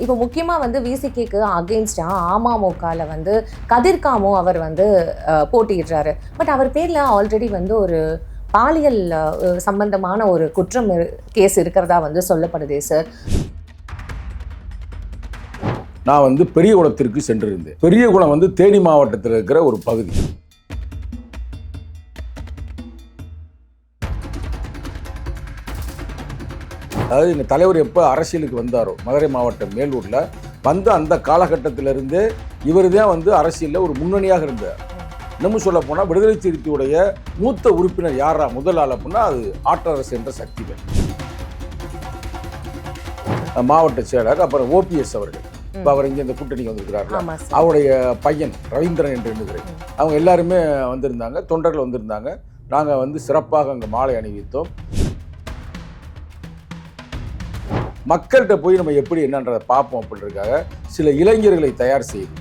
இப்போ முக்கியமாக வந்து விசிகேக்கு அகெயின்ஸ்டாக அமமுகவில் வந்து கதிர்காமு அவர் வந்து போட்டியிடுறாரு. பட் அவர் பேரில் ஆல்ரெடி வந்து ஒரு பாலியல் சம்பந்தமான ஒரு குற்றம் கேஸ் இருக்கிறதா வந்து சொல்லப்படுதே சார். நான் வந்து பெரியகுளத்திற்கு சென்றிருந்தேன். பெரியகுளம் வந்து தேனி மாவட்டத்தில் இருக்கிற ஒரு பகுதி. அதாவது எங்கள் தலைவர் எப்போ அரசியலுக்கு வந்தாரோ மதுரை மாவட்டம் மேலூரில் வந்த அந்த காலகட்டத்திலிருந்தே இவர் தான் வந்து அரசியலில் ஒரு முன்னணியாக இருந்தார். இன்னமும் சொல்ல போனால் விடுதலை சிறுத்தையுடைய மூத்த உறுப்பினர் யாரா முதல் ஆள் அப்படின்னா அது ஆற்றரசு என்ற சக்திகள் மாவட்ட செயலர். அப்புறம் ஓபிஎஸ் அவர்கள், இப்போ அவர் இங்கே இந்த கூட்டணிக்கு வந்திருக்கிறார்கள். அவருடைய பையன் ரவீந்திரன் என்று எண்ணுகிறேன். அவங்க எல்லாருமே வந்திருந்தாங்க, தொண்டர்கள் வந்திருந்தாங்க. நாங்கள் வந்து சிறப்பாக அங்கே மாலை அணிவித்தோம். மக்கள்கிட்ட போய் நம்ம எப்படி என்னன்றதை பார்ப்போம் அப்படின்றதுக்காக சில இளைஞர்களை தயார் செய்து,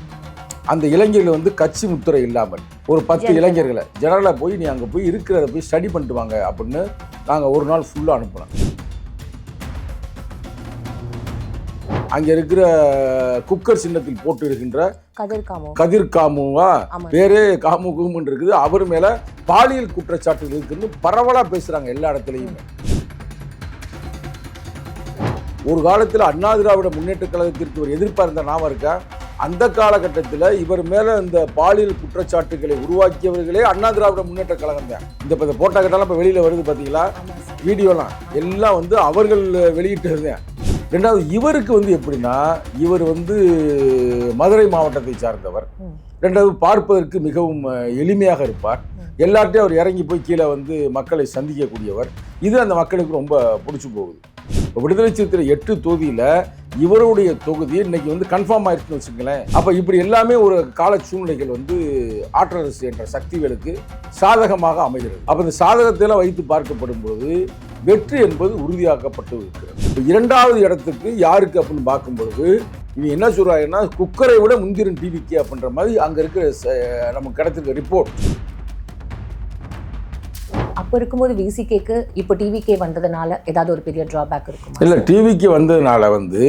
அந்த இளைஞர்கள் வந்து கட்சி முத்திரை இல்லாமல் ஒரு 10 இளைஞர்களை ஜெனரலாக போய் நீ அங்கே போய் இருக்கிறத போய் ஸ்டடி பண்ணிட்டு வாங்க அப்படின்னு நாங்கள் ஒரு நாள் ஃபுல்லாக அனுப்பினோம். அங்கே இருக்கிற குக்கர் சின்னத்தில் போட்டு இருக்கின்ற கதிர்காமுவா பேரே காமுகுன்னு இருக்குது. அவர் மேலே பாலியல் குற்றச்சாட்டுகள் இருக்குன்னு பரவலாக பேசுகிறாங்க எல்லா இடத்துலையுமே. ஒரு காலத்தில் அண்ணா திராவிட முன்னேற்ற கழகத்திற்கு ஒரு எதிர்ப்பாக இருந்த ஞாபகம் இருக்கா? அந்த காலகட்டத்தில் இவர் மேலே இந்த பாலியல் குற்றச்சாட்டுகளை உருவாக்கியவர்களே அண்ணா திராவிட முன்னேற்ற கழகம் தான். இந்த போட்டோ கட்டாலும் இப்போ வெளியில் வருது பார்த்தீங்களா, வீடியோலாம் எல்லாம் வந்து அவர்கள் வெளியிட்டது தான். ரெண்டாவது இவருக்கு வந்து எப்படின்னா, இவர் வந்து மதுரை மாவட்டத்தை சார்ந்தவர். ரெண்டாவது பார்ப்பதற்கு மிகவும் எளிமையாக இருப்பார். எல்லார்ட்டையும் அவர் இறங்கி போய் கீழே வந்து மக்களை சந்திக்கக்கூடியவர். இது அந்த மக்களுக்கு ரொம்ப பிடிச்சி போகுது. இப்போ விடுதலை சிறுத்தையில் 8 தொகுதியில் இவருடைய தொகுதி இன்னைக்கு வந்து கன்ஃபார்ம் ஆயிடுச்சுன்னு வச்சுங்களேன். அப்போ இப்படி எல்லாமே ஒரு கால சூழ்நிலைகள் வந்து ஆற்றரசு என்ற சக்திகளுக்கு சாதகமாக அமைகிறது. அப்போ இந்த சாதகத்தில் வைத்து பார்க்கப்படும் போது வெற்றி என்பது உறுதியாக்கப்பட்டு இருக்கிறது. இப்போ 2வது இடத்துக்கு யாருக்கு அப்படின்னு பார்க்கும்பொழுது இவங்க என்ன சொல்றாங்கன்னா, குக்கரை விட முந்திரன் டிவிக்கு அப்படின்ற மாதிரி அங்கே இருக்கிற நமக்கு கிடைச்சிருக்க ரிப்போர்ட். அப்போ இருக்கும்போது விசிகேக்கு இப்போ டிவிகே வந்ததுனால ஏதாவது ஒரு பெரிய டிராபேக் இருக்கும்? இல்லை, டிவிக்கு வந்ததுனால வந்து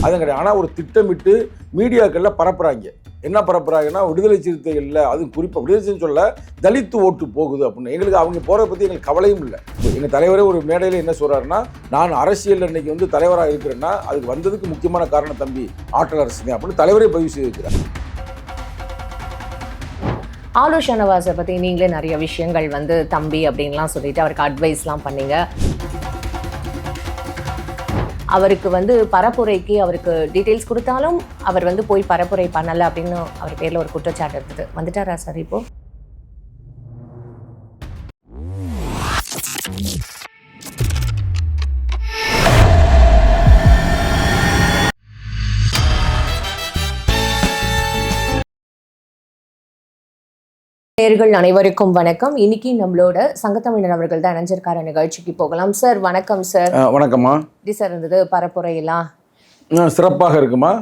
அது கிடையாது. ஆனால் ஒரு திட்டமிட்டு மீடியாக்களில் பரப்புறாங்க. என்ன பரப்புறாங்கன்னா, விடுதலை சிறுத்தைகளில் அதுவும் குறிப்பாக விடுதலை சிறுத்தை சொல்ல தலித்து ஓட்டு போகுது அப்படின்னு. எங்களுக்கு அவங்க போகிறத பற்றி எங்களுக்கு கவலையும் இல்லை. எங்கள் தலைவரே ஒரு மேடையில் என்ன சொல்கிறாருன்னா, நான் அரசியல் இன்னைக்கு வந்து தலைவராக இருக்கிறேன்னா அதுக்கு வந்ததுக்கு முக்கியமான காரணம் தம்பி ஆற்றல் அரசுங்க அப்படின்னு தலைவரே பதிவு செய்திருக்கிறார். ஆலோ ஷானவாஸை பற்றி நீங்களே நிறைய விஷயங்கள் வந்து தம்பி அப்படின்லாம் சொல்லிட்டு அவருக்கு அட்வைஸ்லாம் பண்ணீங்க. அவருக்கு வந்து பரப்புரைக்கு அவருக்கு டீட்டெயில்ஸ் கொடுத்தாலும் அவர் வந்து போய் பரப்புரை பண்ணலை அப்படின்னு அவர் பேரில் ஒரு குற்றச்சாட்டு இருக்குது. வந்துட்டாரா சார் இப்போ? நேயர்கள் அனைவருக்கும் வணக்கம். இன்னைக்கு நம்மளோட சங்கத்தமிழன் அவர்கள் தான் இணைஞ்சிருக்கார. நிகழ்ச்சிக்கு போகலாம். சார் வணக்கம். சார் வணக்கம்மா. எப்படி சார் இருந்தது பரப்புரையெல்லாம்? சிறப்பாக இருக்குமா.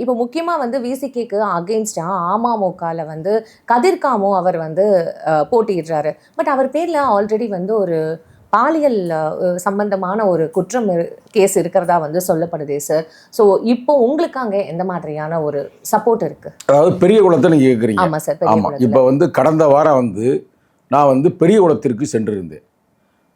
இப்போ முக்கியமாக வந்து விசிகேக்கு அகெயின்ஸ்டாக அமமுகவில் வந்து கதிர்காமு அவர் வந்து போட்டியிடுறாரு. பட் அவர் பேரில் ஆல்ரெடி வந்து ஒரு பாலியல் சம்பந்தமான ஒரு குற்றம் கேஸ் இருக்கிறதா வந்து சொல்லப்படுதே சார். ஸோ இப்போ உங்களுக்கு அங்கே எந்த மாதிரியான ஒரு சப்போர்ட் இருக்கு? அதாவது பெரியகுளத்தை நீங்கள் கேட்குறீங்க. ஆமாம் சார். ஆமாம். இப்போ வந்து கடந்த வாரம் வந்து நான் வந்து பெரியகுளத்திற்கு சென்றிருந்தேன்.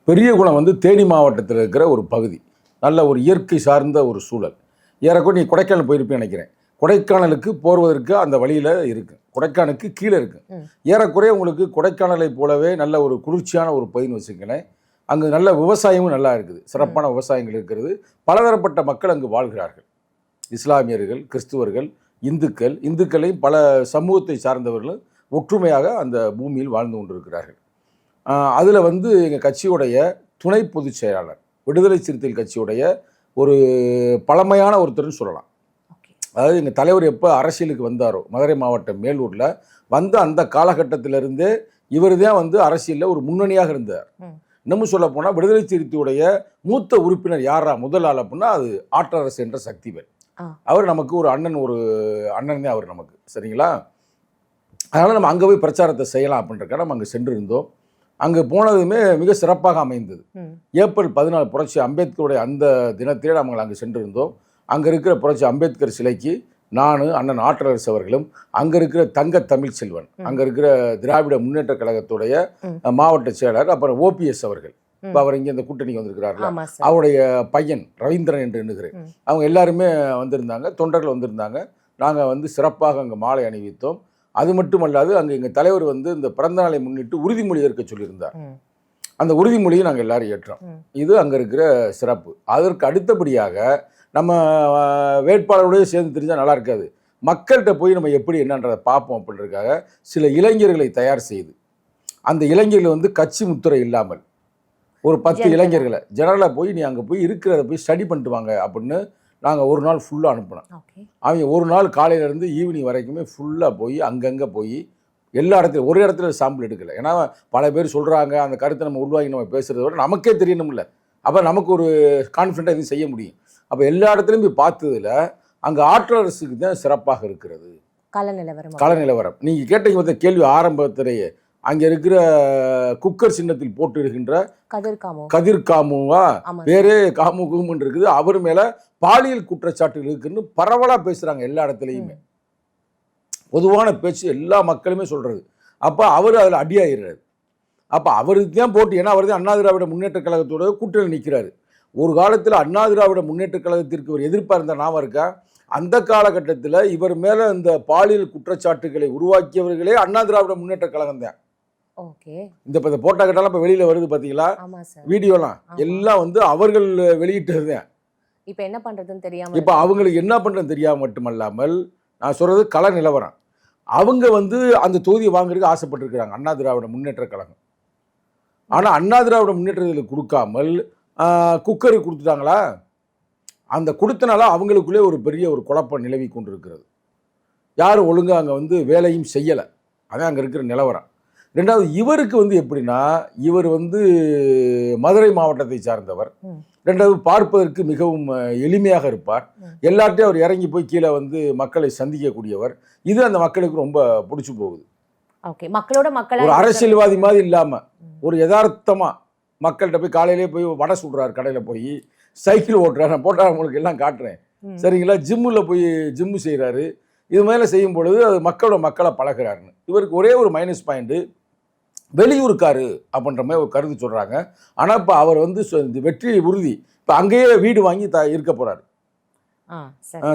பெரியகுளம் வந்து தேனி மாவட்டத்தில் இருக்கிற ஒரு பகுதி. நல்ல ஒரு இயற்கை சார்ந்த ஒரு சூழல். ஏறக்குறைய நீ கொடைக்கானல் போயிருப்பேன்னு நினைக்கிறேன். கொடைக்கானலுக்கு போவதற்கு அந்த வழியில் இருக்குது. கொடைக்கானலுக்கு கீழே இருக்குது. ஏறக்குறைய உங்களுக்கு கொடைக்கானலை போலவே நல்ல ஒரு குளிர்ச்சியான ஒரு பகுதின்னு வச்சுக்கங்களேன். அங்கு நல்ல விவசாயமும் நல்லா இருக்குது. சிறப்பான விவசாயங்கள் இருக்கிறது. பலதரப்பட்ட மக்கள் அங்கு வாழ்கிறார்கள். இஸ்லாமியர்கள், கிறிஸ்துவர்கள், இந்துக்களையும் பல சமூகத்தை சார்ந்தவர்களும் ஒற்றுமையாக அந்த பூமியில் வாழ்ந்து கொண்டிருக்கிறார்கள். அதில் வந்து எங்கள் கட்சியுடைய துணை பொதுச் செயலாளர், விடுதலை சிறுத்தைகள் கட்சியுடைய ஒரு பழமையான ஒருத்தர்னு சொல்லலாம். அதாவது எங்கள் தலைவர் எப்போ அரசியலுக்கு வந்தாரோ மதுரை மாவட்டம் மேலூரில் வந்த அந்த காலகட்டத்திலிருந்தே இவர் தான் வந்து அரசியலில் ஒரு முன்னணியாக இருந்தார். இன்னமும் சொல்ல போனால் விடுதலை சிறுத்தையுடைய மூத்த உறுப்பினர் யாரா முதல் ஆள் அப்படின்னா அது ஆற்றரசு என்ற சக்திகள். அவர் நமக்கு ஒரு அண்ணன் தான் அவர் நமக்கு. சரிங்களா? அதனால் நம்ம அங்கே போய் பிரச்சாரத்தை செய்யலாம் அப்படின்றக்காக நம்ம அங்கே சென்றிருந்தோம். அங்கே போனதுமே மிக சிறப்பாக அமைந்தது. ம். ஏப்ரல் 14 புரட்சி அம்பேத்கருடைய அந்த தினத்திலே நாங்கள் அங்கே சென்றிருந்தோம். அங்கே இருக்கிற புரட்சி அம்பேத்கர் சிலைக்கு நான், அண்ணன் ஆற்றரசு அவர்களும், அங்கே இருக்கிற தங்க தமிழ்ச்செல்வன், அங்கே இருக்கிற திராவிட முன்னேற்ற கழகத்துடைய மாவட்ட செயலர், அப்புறம் ஓபிஎஸ் அவர்கள், இப்போ அவர் இங்கே இந்த கூட்டணிக்கு வந்திருக்கிறார்கள், ஆமா சார். அவருடைய பையன் ரவீந்திரன் என்று எண்ணுகிறேன், அவங்க எல்லாருமே வந்திருந்தாங்க, தொண்டர்கள் வந்திருந்தாங்க. நாங்கள் வந்து சிறப்பாக அங்கே மாலை அணிவித்தோம். அது மட்டுமல்லாது அங்கே எங்கள் தலைவர் வந்து இந்த பிறந்த நாளை முன்னிட்டு உறுதிமொழி ஏற்க சொல்லியிருந்தார். அந்த உறுதிமொழியை நாங்கள் எல்லாரும் ஏற்றோம். இது அங்கே இருக்கிற சிறப்பு. அதற்கு அடுத்தபடியாக நம்ம வேட்பாளரோடய சேர்ந்து தெரிஞ்சால் நல்லா இருக்காது, மக்கள்கிட்ட போய் நம்ம எப்படி என்னன்றதை பார்ப்போம் அப்படின்றதுக்காக சில இளைஞர்களை தயார் செய்து, அந்த இளைஞர்கள் வந்து கட்சி முத்திரை இல்லாமல் ஒரு 10 இளைஞர்களை ஜெனரலாக போய் நீ அங்கே போய் இருக்கிறத போய் ஸ்டடி பண்ணிட்டு வாங்க அப்படின்னு நாங்கள் ஒரு நாள் ஃபுல்லாக அனுப்பினோம். அவங்க ஒரு நாள் காலையிலேருந்து ஈவினிங் வரைக்குமே ஃபுல்லாக போய் அங்கங்கே போய் எல்லா இடத்துலையும் ஒரு இடத்துல சாம்பிள் எடுக்கலை. ஏன்னா பல பேர் சொல்கிறாங்க, அந்த கருத்தை நம்ம உருவாக்கி நம்ம பேசுகிறத விட நமக்கே தெரியணும்ல, அப்போ நமக்கு ஒரு கான்ஃபிடென்ட்டாக எதுவும் செய்ய முடியும். அப்போ எல்லா இடத்துலையும் போய் பார்த்ததில் அங்கே ஆற்றரசுக்கு தான் சிறப்பாக இருக்கிறது கள நிலவரம். நீங்கள் கேட்டீங்க பார்த்த கேள்வி ஆரம்பத்திலேயே, அங்கே இருக்கிற குக்கர் சின்னத்தில் போட்டு இருக்கின்ற கதிர்காமுவா வேறே காமுகுன்னு இருக்குது, அவர் மேலே பாலியல் குற்றச்சாட்டுகள் இருக்குன்னு பரவலாக பேசுகிறாங்க எல்லா இடத்துலையுமே. பொதுவான பேச்சு எல்லா மக்களுமே சொல்கிறது. அப்போ அவர் அதில் அடியாகிறார். அப்போ அவருக்கு தான் போட்டு, ஏன்னா அவர் தான் அண்ணா திராவிட முன்னேற்ற கழகத்தோட கூட்டணி நிற்கிறாரு. ஒரு காலத்தில் அண்ணா திராவிட முன்னேற்ற கழகத்திற்கு ஒரு எதிர்ப்பாக இருந்த ஞாபகம் இருக்கா? அந்த காலகட்டத்தில் இவர் மேலே இந்த பாலியல் குற்றச்சாட்டுகளை உருவாக்கியவர்களே அண்ணா திராவிட முன்னேற்ற கழகம் தான். இந்த போட்டோ கட்டெல்லாம் இப்போ வெளியில் வருது பார்த்தீங்களா, வீடியோலாம் எல்லாம் வந்து அவர்கள் வெளியிட்டது தான். இப்போ என்ன பண்ணுறதுன்னு தெரியாமல், இப்போ அவங்களுக்கு என்ன பண்ணுறதுன்னு தெரியாமல் மட்டுமல்லாமல், நான் சொல்கிறது கள நிலவரம், அவங்க வந்து அந்த தொகுதியை வாங்குறதுக்கு ஆசைப்பட்டிருக்கிறாங்க அண்ணா திராவிட முன்னேற்ற கழகம். ஆனால் அண்ணா திராவிட முன்னேற்றத்தில் கொடுக்காமல் குக்கருக்கு கொடுத்துட்டாங்களா, அந்த கொடுத்தனால அவங்களுக்குள்ளே ஒரு பெரிய ஒரு குழப்பம் நிலவி கொண்டிருக்கிறது. யாரும் ஒழுங்காக அங்கே வந்து வேலையும் செய்யலை, அதான் அங்கே இருக்கிற நிலவரம். ரெண்டாவது, இவருக்கு வந்து எப்படின்னா, இவர் வந்து மதுரை மாவட்டத்தை சார்ந்தவர். ரெண்டாவது, பார்ப்பதற்கு மிகவும் எளிமையாக இருப்பார். எல்லார்ட்டையும் அவர் இறங்கி போய் கீழே வந்து மக்களை சந்திக்கக்கூடியவர். இது அந்த மக்களுக்கு ரொம்ப பிடிச்சி போகுது. ஒரு அரசியல்வாதி மாதிரி இல்லாமல் ஒரு யதார்த்தமாக மக்கள்கிட்ட போய் காலையிலே போய் வடை சுடுறாரு, கடையில் போய் சைக்கிள் ஓட்டுறாரு, நான் போட்டால் உங்களுக்கு எல்லாம் காட்டுறேன் சரிங்களா, ஜிம்மில் போய் ஜிம்மு செய்கிறாரு. இது மேலே செய்யும் பொழுது அது மக்களை பழகிறாருன்னு. இவருக்கு ஒரே ஒரு மைனஸ் பாயிண்ட்டு, வெளியூருக்காரு அப்படின்ற மாதிரி ஒரு கருத்து சொல்கிறாங்க. ஆனால் இப்போ அவர் வந்து வெற்றி உறுதி. இப்போ அங்கேயே வீடு வாங்கி இருக்க போகிறாரு.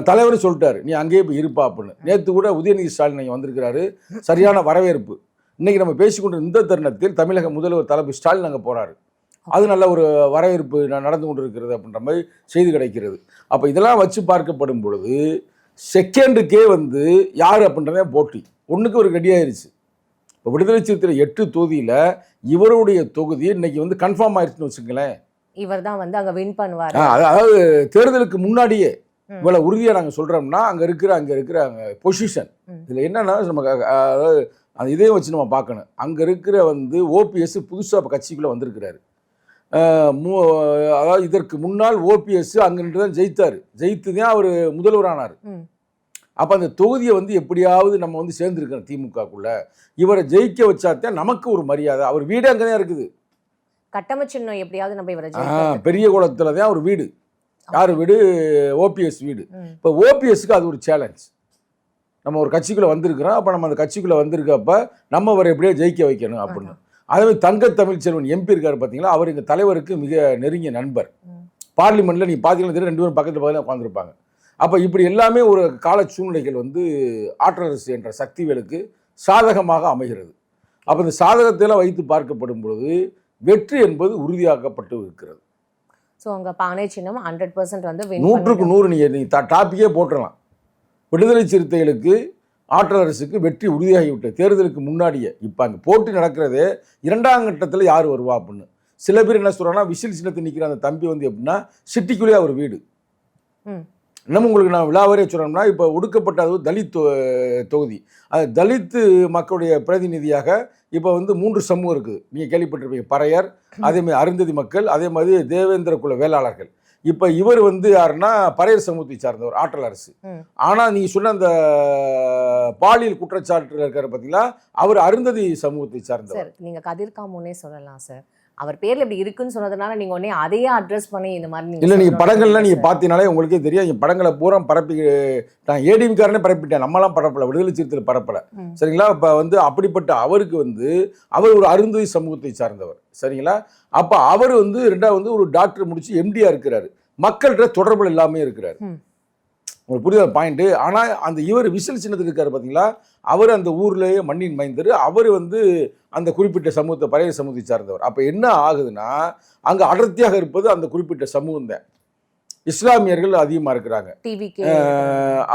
தலைவர் சொல்லிட்டாரு, நீ அங்கேயே போய் இருப்பா அப்படின்னு. நேற்று கூட உதயநிதி ஸ்டாலின் இங்கே வந்திருக்கிறாரு, சரியான வரவேற்பு. இன்றைக்கி நம்ம பேசிக்கொண்ட இந்த தருணத்தில் தமிழக முதல்வர் தளபதி ஸ்டாலின் அங்கே போகிறாரு. அது நல்ல ஒரு வரவேற்பு நடந்து கொண்டு இருக்கிறது அப்படின்ற மாதிரி செய்தி கிடைக்கிறது. அப்போ இதெல்லாம் வச்சு பார்க்கப்படும் பொழுது செகண்டுக்கே வந்து யார் அப்படின்றதே போட்டி ஒன்றுக்கு ஒரு ரெடி ஆயிடுச்சு. இப்போ விடுதலை சிறுத்தைகள் 8 தொகுதியில் இவருடைய தொகுதி இன்னைக்கு வந்து கன்ஃபார்ம் ஆயிடுச்சுன்னு வச்சுங்களேன். இவர் தான் வந்து அங்கே வின் பண்ணுவார். அதாவது தேர்தலுக்கு முன்னாடியே இவ்வளோ உறுதியாக நாங்கள் சொல்கிறோம்னா அங்கே இருக்கிற பொசிஷன் இதில் என்னென்னா நம்ம அதாவது அந்த இதையும் வச்சு நம்ம பார்க்கணும். அங்கே இருக்கிற வந்து ஓபிஎஸ் புதுசாக கட்சிக்குள்ளே வந்திருக்கிறாரு. அதாவது இதற்கு முன்னால் ஓபிஎஸ் அங்கிட்டு தான் ஜெயித்து தான் அவர் முதல்வரானார். அப்போ அந்த தொகுதியை வந்து எப்படியாவது நம்ம வந்து சேர்ந்துருக்கோம் திமுகக்குள்ள, இவரை ஜெயிக்க வச்சாத்தான் நமக்கு ஒரு மரியாதை. அவர் வீடு அங்கே தான் இருக்குது, கட்டமைச்சிடணும் எப்படியாவது நம்ம இவரை. பெரிய குளத்தில் தான் ஒரு வீடு. யார் வீடு? ஓபிஎஸ் வீடு. இப்போ ஓபிஎஸ்க்கு அது ஒரு சேலஞ்ச். நம்ம ஒரு கட்சிக்குள்ளே வந்திருக்கிறோம், அப்போ நம்ம அந்த கட்சிக்குள்ளே வந்திருக்கப்ப நம்ம அவரை எப்படியோ ஜெயிக்க வைக்கணும் அப்படின்னு. அதேமாதிரி தங்க தமிழ்ச்செல்வன் எம்பி இருக்கார் பார்த்தீங்களா, அவர் எங்கள் தலைவருக்கு மிக நெருங்கிய நண்பர். பார்லிமெண்ட்டில் நீங்கள் பார்த்தீங்கன்னா தெரியும், 2 பேரும் பக்கத்தில் உட்காந்துருப்பாங்க. அப்போ இப்படி எல்லாமே ஒரு கால சூழ்நிலைகள் வந்து ஆற்றரசு என்ற சக்திகளுக்கு சாதகமாக அமைகிறது. அப்போ இந்த சாதகத்தையெல்லாம் வைத்து பார்க்கப்படும் பொழுது வெற்றி என்பது உறுதியாக்கப்பட்டு இருக்கிறது. ஸோ அங்கே பானை சின்னம் 100% வந்து 100க்கு 100 நீ டாப்பிக்கே போட்டுடலாம். விடுதலை சிறுத்தைகளுக்கு ஆற்றரசுக்கு வெற்றி உறுதியாகிவிட்டது தேர்தலுக்கு முன்னாடியே. இப்போ அங்கே போட்டி நடக்கிறதே 2ஆம் கட்டத்தில் யார் வருவா அப்படின்னு. சில பேர் என்ன சொல்கிறாங்கன்னா, விசில் சின்னத்தை நிற்கிற அந்த தம்பி வந்து எப்படின்னா சிட்டிக்குள்ளேயே அவர் வீடு. இன்னமும் உங்களுக்கு நான் விழாவரே சொல்லணும்னா, இப்போ ஒடுக்கப்பட்ட அது தலித் தொகுதி, அது தலித்து மக்களுடைய பிரதிநிதியாக இப்போ வந்து 3 சமூகம் இருக்குது. நீங்கள் கேள்விப்பட்டிருப்பீங்க, பறையர், அதேமாதிரி அருந்ததி மக்கள், அதே மாதிரி தேவேந்திர குல வேளாளர்கள். இப்போ இவர் வந்து யாருன்னா பறையர் சமூகத்தை சார்ந்தவர் ஆற்றல் அரசு. ஆனால் நீ சொன்ன அந்த பாலியல் குற்றச்சாட்டுல இருக்கிற பார்த்தீங்களா, அவர் அருந்ததி சமூகத்தை சார்ந்தவர். சார் நீங்க கதிர்காமுன்னே சொல்லலாம் சார். அவர் பேர்ல இப்படி இருக்குன்னு சொன்னதுனால நீங்க உடனே அதையே அட்ரஸ் பண்ணி இந்த மாதிரி இல்லை, நீங்கள் படங்கள்லாம் நீங்கள் பார்த்தீங்கனாலே உங்களுக்கே தெரியும். என் படங்களை பூரா பரப்பி நான் ஏடிஎம்காரனே பரப்பிட்டேன், நம்மளாம் பரப்பலை, விடுதலை சிறுத்தைகள் பரப்பலை. சரிங்களா? இப்போ வந்து அப்படிப்பட்ட அவருக்கு வந்து அவர் ஒரு அருந்ததி சமூகத்தை சார்ந்தவர். சரிங்களா? அப்போ அவர் வந்து ரெண்டாவது வந்து ஒரு டாக்டர் முடிச்சு எம்டியா இருக்கிறாரு, மக்கள்கிட்ட தொடர்புகள் எல்லாமே இருக்கிறாரு. உங்களுக்கு புரியுத பாயிண்ட்டு. ஆனால் அந்த இவர் விசில் சின்னத்தில் இருக்காரு பார்த்தீங்களா, அவர் அந்த ஊர்லேயே மண்ணின் மைந்தர். அவர் வந்து அந்த குறிப்பிட்ட சமூகத்தை பறையர் சமூகத்தை சார்ந்தவர். அப்போ என்ன ஆகுதுன்னா, அங்கே அடர்த்தியாக இருப்பது அந்த குறிப்பிட்ட சமூகம் தான். இஸ்லாமியர்கள் அதிகமாக இருக்கிறாங்க.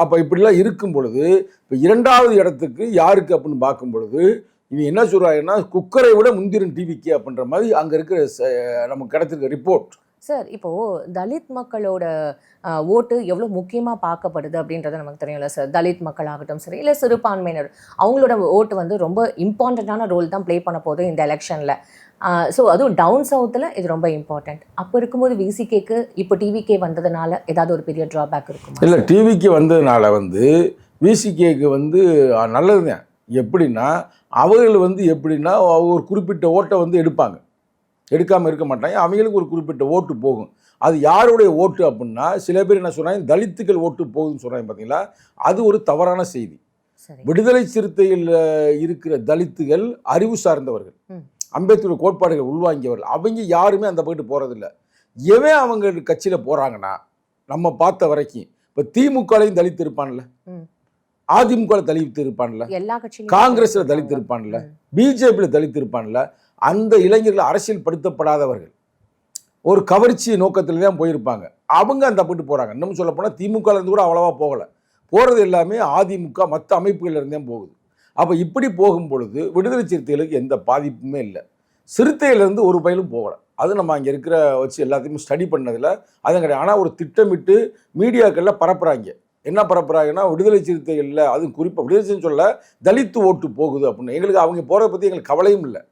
அப்போ இப்படிலாம் இருக்கும் பொழுது இப்போ இரண்டாவது இடத்துக்கு யாருக்கு அப்படின்னு பார்க்கும் பொழுது இவங்க என்ன சொல்கிறாங்கன்னா, குக்கரை விட முந்திரும் டிவிக்கு அப்படின்ற மாதிரி அங்கே இருக்கிற நமக்கு கிடைச்சிருக்க ரிப்போர்ட். சார் இப்போது தலித் மக்களோட ஓட்டு எவ்வளோ முக்கியமாக பார்க்கப்படுது அப்படின்றது நமக்கு தெரியும்ல சார். தலித் மக்கள் ஆகட்டும் சரி, இல்லை சிறுபான்மையினர், அவங்களோட ஓட்டு வந்து ரொம்ப இம்பார்ட்டண்ட்டான ரோல் தான் ப்ளே பண்ண போகுது இந்த எலெக்ஷனில். ஸோ அதுவும் டவுன் சவுத்தில் இது ரொம்ப இம்பார்ட்டண்ட். அப்போ இருக்கும்போது விசிகேக்கு இப்போ டிவிகே வந்ததுனால ஏதாவது ஒரு பெரிய ட்ராபேக் இருக்கும்? இல்லை, டிவிக்கு வந்ததுனால வந்து விசிகேக்கு வந்து நல்லது தான். எப்படின்னா அவர்கள் வந்து எப்படின்னா ஒரு குறிப்பிட்ட ஓட்டை வந்து எடுக்காமல் இருக்க மாட்டாங்க. அவங்களுக்கு ஒரு குறிப்பிட்ட ஓட்டு போகும். அது யாருடைய ஓட்டு அப்படின்னா, சில பேர் என்ன சொல்கிறாங்க, தலித்துக்கள் ஓட்டு போகுதுன்னு சொல்கிறாங்க பார்த்தீங்களா, அது ஒரு தவறான செய்தி. விடுதலை சிறுத்தைகள் இருக்கிற தலித்துகள் அறிவு சார்ந்தவர்கள், அம்பேத்கர் கோட்பாடுகள் உள்வாங்கியவர்கள். அவங்க யாருமே அந்த பக்கத்து போகிறதில்ல. எவன் அவங்க கட்சியில் போகிறாங்கன்னா, நம்ம பார்த்த வரைக்கும் இப்போ திமுகலையும் தலித்து இருப்பான்ல, அதிமுக தலித்து இருப்பான்ல, காங்கிரஸில் தலித்து இருப்பான்ல, பிஜேபியில் தலித்து இருப்பான்ல, அந்த இளைஞர்கள் அரசியல் படுத்தப்படாதவர்கள், ஒரு கவர்ச்சி நோக்கத்தில் தான் போயிருப்பாங்க. அவங்க அந்த பட்டு போகிறாங்க. இன்னும் சொல்ல போனால் திமுகலேருந்து கூட அவ்வளோவா போகலை. போகிறது எல்லாமே அதிமுக மற்ற அமைப்புகள்லேருந்தே போகுது. அப்போ இப்படி போகும் பொழுது விடுதலை சிறுத்தைகளுக்கு எந்த பாதிப்புமே இல்லை. சிறுத்தையிலேருந்து ஒரு பயிலும் போகலை. அது நம்ம அங்கே இருக்கிற வச்சு எல்லாத்தையுமே ஸ்டடி பண்ணதில் அதுவும் கிடையாது. ஆனால் ஒரு திட்டமிட்டு மீடியாக்களில் பரப்புகிறாங்க. என்ன பரப்புகிறாங்கன்னா, விடுதலை சிறுத்தைகளில் அதுவும் குறிப்பாக விடுதலை சிறுத்தை சொல்ல தலித்து ஓட்டு போகுது அப்படின்னு. எங்களுக்கு அவங்க போகிறத பற்றி எங்களுக்கு கவலையும் இல்லை.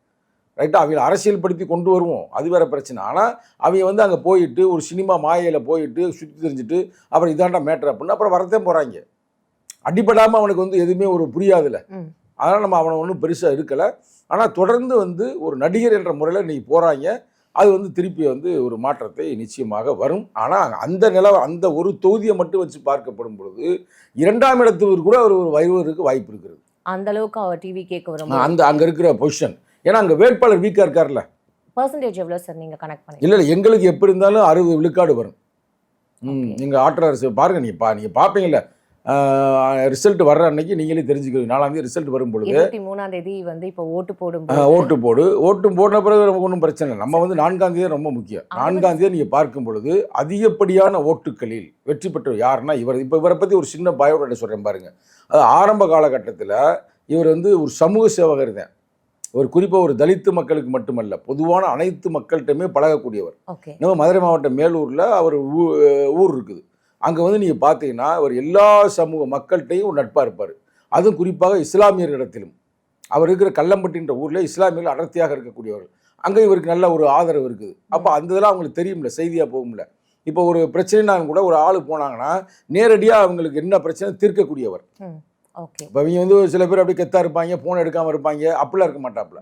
ரைட்டாக அவங்க அரசியல் படுத்தி கொண்டு வருவோம், அது வேறு பிரச்சனை. ஆனால் அவங்க வந்து அங்கே போயிட்டு ஒரு சினிமா மாயையில் போயிட்டு சுற்றி தெரிஞ்சுட்டு அப்புறம் இதாண்டா மேட்ரு அப்படின்னு அப்புறம் வரத்தே போகிறாங்க. அடிப்படாமல் அவனுக்கு வந்து எதுவுமே ஒரு புரியாதுல்ல. அதனால் நம்ம அவனை ஒன்றும் பெருசாக இருக்கலை. ஆனால் தொடர்ந்து வந்து ஒரு நடிகர் என்ற முறையில் இன்றைக்கி போகிறாங்க. அது வந்து திருப்பி வந்து ஒரு மாற்றத்தை நிச்சயமாக வரும். ஆனால் அந்த ஒரு தொகுதியை மட்டும் வச்சு பார்க்கப்படும் பொழுது இரண்டாம் இடத்துக்கு கூட ஒரு வருவதற்கு வாய்ப்பு இருக்கிறது. அந்த அளவுக்கு அவர் டிவி கேட்க வரும் அங்கே இருக்கிற பொசிஷன். ஏன்னா அங்கே வேட்பாளர் வீக்காக இருக்கார்ல. பர்சன்டேஜ் எவ்வளோ சார் நீங்கள் கனெக்ட் பண்ணி? இல்லை, எங்களுக்கு எப்படி இருந்தாலும் 60 விழுக்காடு வரும். எங்கள் ஆற்றல் அரசு பாருங்கள், நீங்கள் பார்ப்பீங்கல்ல, ரிசல்ட் வர்ற அன்னைக்கு நீங்களே தெரிஞ்சுக்கிறீங்க. 4ஆம் தேதி ரிசல்ட் வரும் பொழுது 23ஆம் தேதி வந்து இப்போ ஓட்டு போடுன பிறகு நமக்கு ஒன்றும் பிரச்சனை இல்லை. நம்ம வந்து 4ஆம் தேதி ரொம்ப முக்கியம். 4ஆம் தேதி நீங்கள் பார்க்கும் பொழுது அதிகப்படியான ஓட்டுகளில் வெற்றி பெற்றவர் யாருன்னா இவர். இப்போ இவரை பற்றி ஒரு சின்ன பயோடேட்டா சொல்கிறேன் பாருங்கள். அது ஆரம்ப காலகட்டத்தில் இவர் வந்து ஒரு சமூக சேவகர் தான். ஒரு குறிப்பாக ஒரு தலித்து மக்களுக்கு மட்டுமல்ல, பொதுவான அனைத்து மக்கள்கிட்டையுமே பழகக்கூடியவர். நம்ம மதுரை மாவட்டம் மேலூரில் அவர் ஊர் இருக்குது. அங்கே வந்து நீங்கள் பார்த்தீங்கன்னா அவர் எல்லா சமூக மக்கள்கிட்டையும் ஒரு நட்பாக இருப்பார். அதுவும் குறிப்பாக இஸ்லாமியர்களிடத்திலும். அவர் இருக்கிற கல்லம்பட்டின்ற ஊரில் இஸ்லாமியர்கள் அடர்த்தியாக இருக்கக்கூடியவர்கள். அங்கே இவருக்கு நல்ல ஒரு ஆதரவு இருக்குது. அப்போ அந்த இதெல்லாம் அவங்களுக்கு தெரியும்ல, செய்தியாக போகும்ல. இப்போ ஒரு பிரச்சனைனாலும் கூட ஒரு ஆள் போனாங்கன்னா நேரடியாக அவங்களுக்கு என்ன பிரச்சனை தீர்க்கக்கூடியவர். இப்போ அவங்க வந்து சில பேர் அப்படி கெத்தாக இருப்பாங்க, ஃபோன் எடுக்காமல் இருப்பாங்க, அப்படிலாம் இருக்க மாட்டாப்புல.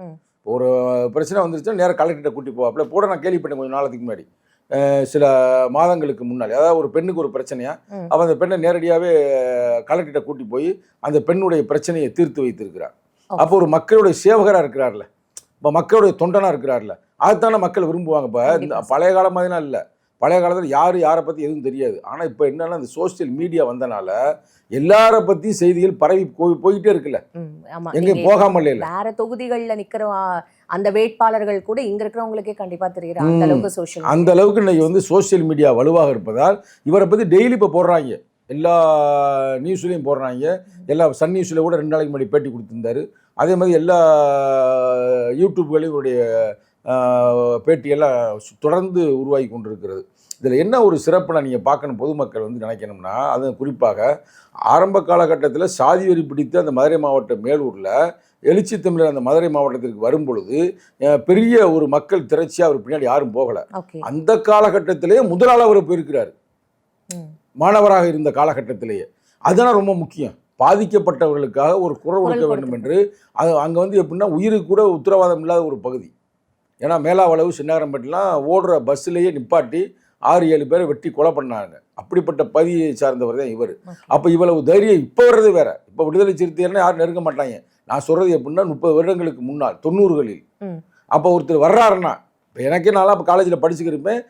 ஒரு பிரச்சனை வந்துருச்சுன்னா நேராக கலெக்டர்கிட்ட கூட்டி போவாப்புல. போட நான் கேள்விப்பட்டேன் கொஞ்சம் நாளத்துக்கு முன்னாடி, சில மாதங்களுக்கு முன்னாடி. அதாவது ஒரு பெண்ணுக்கு ஒரு பிரச்சனையா, அப்போ அந்த பெண்ணை நேரடியாகவே கலெக்டர்கிட்ட கூட்டி போய் அந்த பெண்ணுடைய பிரச்சனையை தீர்த்து வைத்திருக்கிறார். அப்போ ஒரு மக்களுடைய சேவகராக இருக்கிறார்ல, இப்போ மக்களுடைய தொண்டனாக இருக்கிறார்ல, அதுதானே மக்கள் விரும்புவாங்க. இப்போ இந்த பழைய காலம் மாதிரிலாம் இல்லை. பழைய காலத்தில் யாரை பற்றி எதுவும் தெரியாது. ஆனால் இப்போ என்னன்னா இந்த சோசியல் மீடியா வந்தனால எல்லாரை பற்றி செய்திகள் பரவி போயிட்டே இருக்குல்ல, எங்கே போகாமல் இல்லை. வேற தொகுதிகளில் நிற்கிற அந்த வேட்பாளர்கள் கூட இங்கே இருக்கிறவங்களுக்கே கண்டிப்பாக தெரியுது அந்த அளவுக்கு சோஷியல், அந்த அளவுக்கு இன்னைக்கு வந்து சோசியல் மீடியா வலுவாக இருப்பதால் இவரை பற்றி டெய்லி இப்போ போடுறாங்க, எல்லா நியூஸ்லேயும் போடுறாங்க. எல்லா சன் நியூஸில் கூட 2 நாளைக்கு முன்னாடி பேட்டி கொடுத்துருந்தாரு. அதே மாதிரி எல்லா யூடியூப்களையும் இவருடைய பேட்டியெல்லாம் தொடர்ந்து உருவாகி கொண்டிருக்கிறது. இதில் என்ன ஒரு சிறப்புனா நீங்கள் பார்க்கணும், பொதுமக்கள் வந்து நினைக்கணும்னா, அது குறிப்பாக ஆரம்ப காலகட்டத்தில் சாதி வெறி பிடித்து அந்த மதுரை மாவட்ட மேலூரில் எழுச்சி தமிழர் அந்த மதுரை மாவட்டத்திற்கு வரும் பொழுது பெரிய ஒரு மக்கள் திரட்சியாக அவர் பின்னாடி யாரும் போகலை. அந்த காலகட்டத்திலேயே முதலாளர் அவர் போயிருக்கிறார், மாணவராக இருந்த காலகட்டத்திலேயே. அதுதான் ரொம்ப முக்கியம். பாதிக்கப்பட்டவர்களுக்காக ஒரு குரல் கொடுக்க வேண்டும் என்று. அது அங்கே வந்து எப்படின்னா உயிருக்கு கூட உத்தரவாதம் இல்லாத ஒரு பகுதி. ஏன்னா மேலாவளவு சின்னாரம்பட்டிலாம் ஓடுற பஸ்ஸிலேயே நிப்பாட்டி 6-7 பேரை வெட்டி கொலை பண்ணாங்க. அப்படிப்பட்ட பகுதியை சார்ந்தவர் தான் இவர். அப்போ இவ்வளவு தைரியம் இப்போ வர்றது வேற. இப்போ விடுதலை சிறுத்தைகள்னா யாரும் நெருங்க மாட்டாங்க. நான் சொல்கிறது எப்படின்னா 30 வருடங்களுக்கு முன்னால் 90களில் அப்போ ஒருத்தர் வர்றாருன்னா, இப்போ எனக்கே நான்லாம் இப்போ காலேஜில் படிச்சுக்கிருப்பேன்.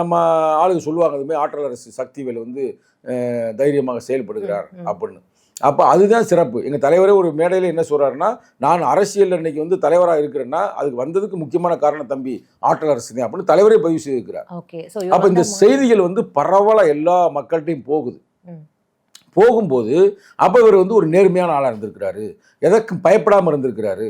நம்ம ஆளுங்க சொல்லுவாங்க இதுமாதிரி ஆற்றல் அரசு சக்திவேல் வந்து தைரியமாக செயல்படுகிறார் அப்படின்னு. அப்போ அதுதான் சிறப்பு. எங்கள் தலைவரே ஒரு மேடையில் என்ன சொல்கிறாருன்னா, நான் அரசியல் இன்னைக்கு வந்து தலைவராக இருக்கிறேன்னா அதுக்கு வந்ததுக்கு முக்கியமான காரணம் தம்பி ஆற்றல் அரசு தான் அப்படின்னு தலைவரே பதிவு செய்திருக்கிறார். அப்போ இந்த செய்திகள் வந்து பரவலாக எல்லா மக்கள்கிட்டையும் போகும்போது அப்போ இவர் வந்து ஒரு நேர்மையான ஆளாக இருந்திருக்கிறாரு, எதற்கும் பயப்படாமல் இருந்திருக்கிறாரு,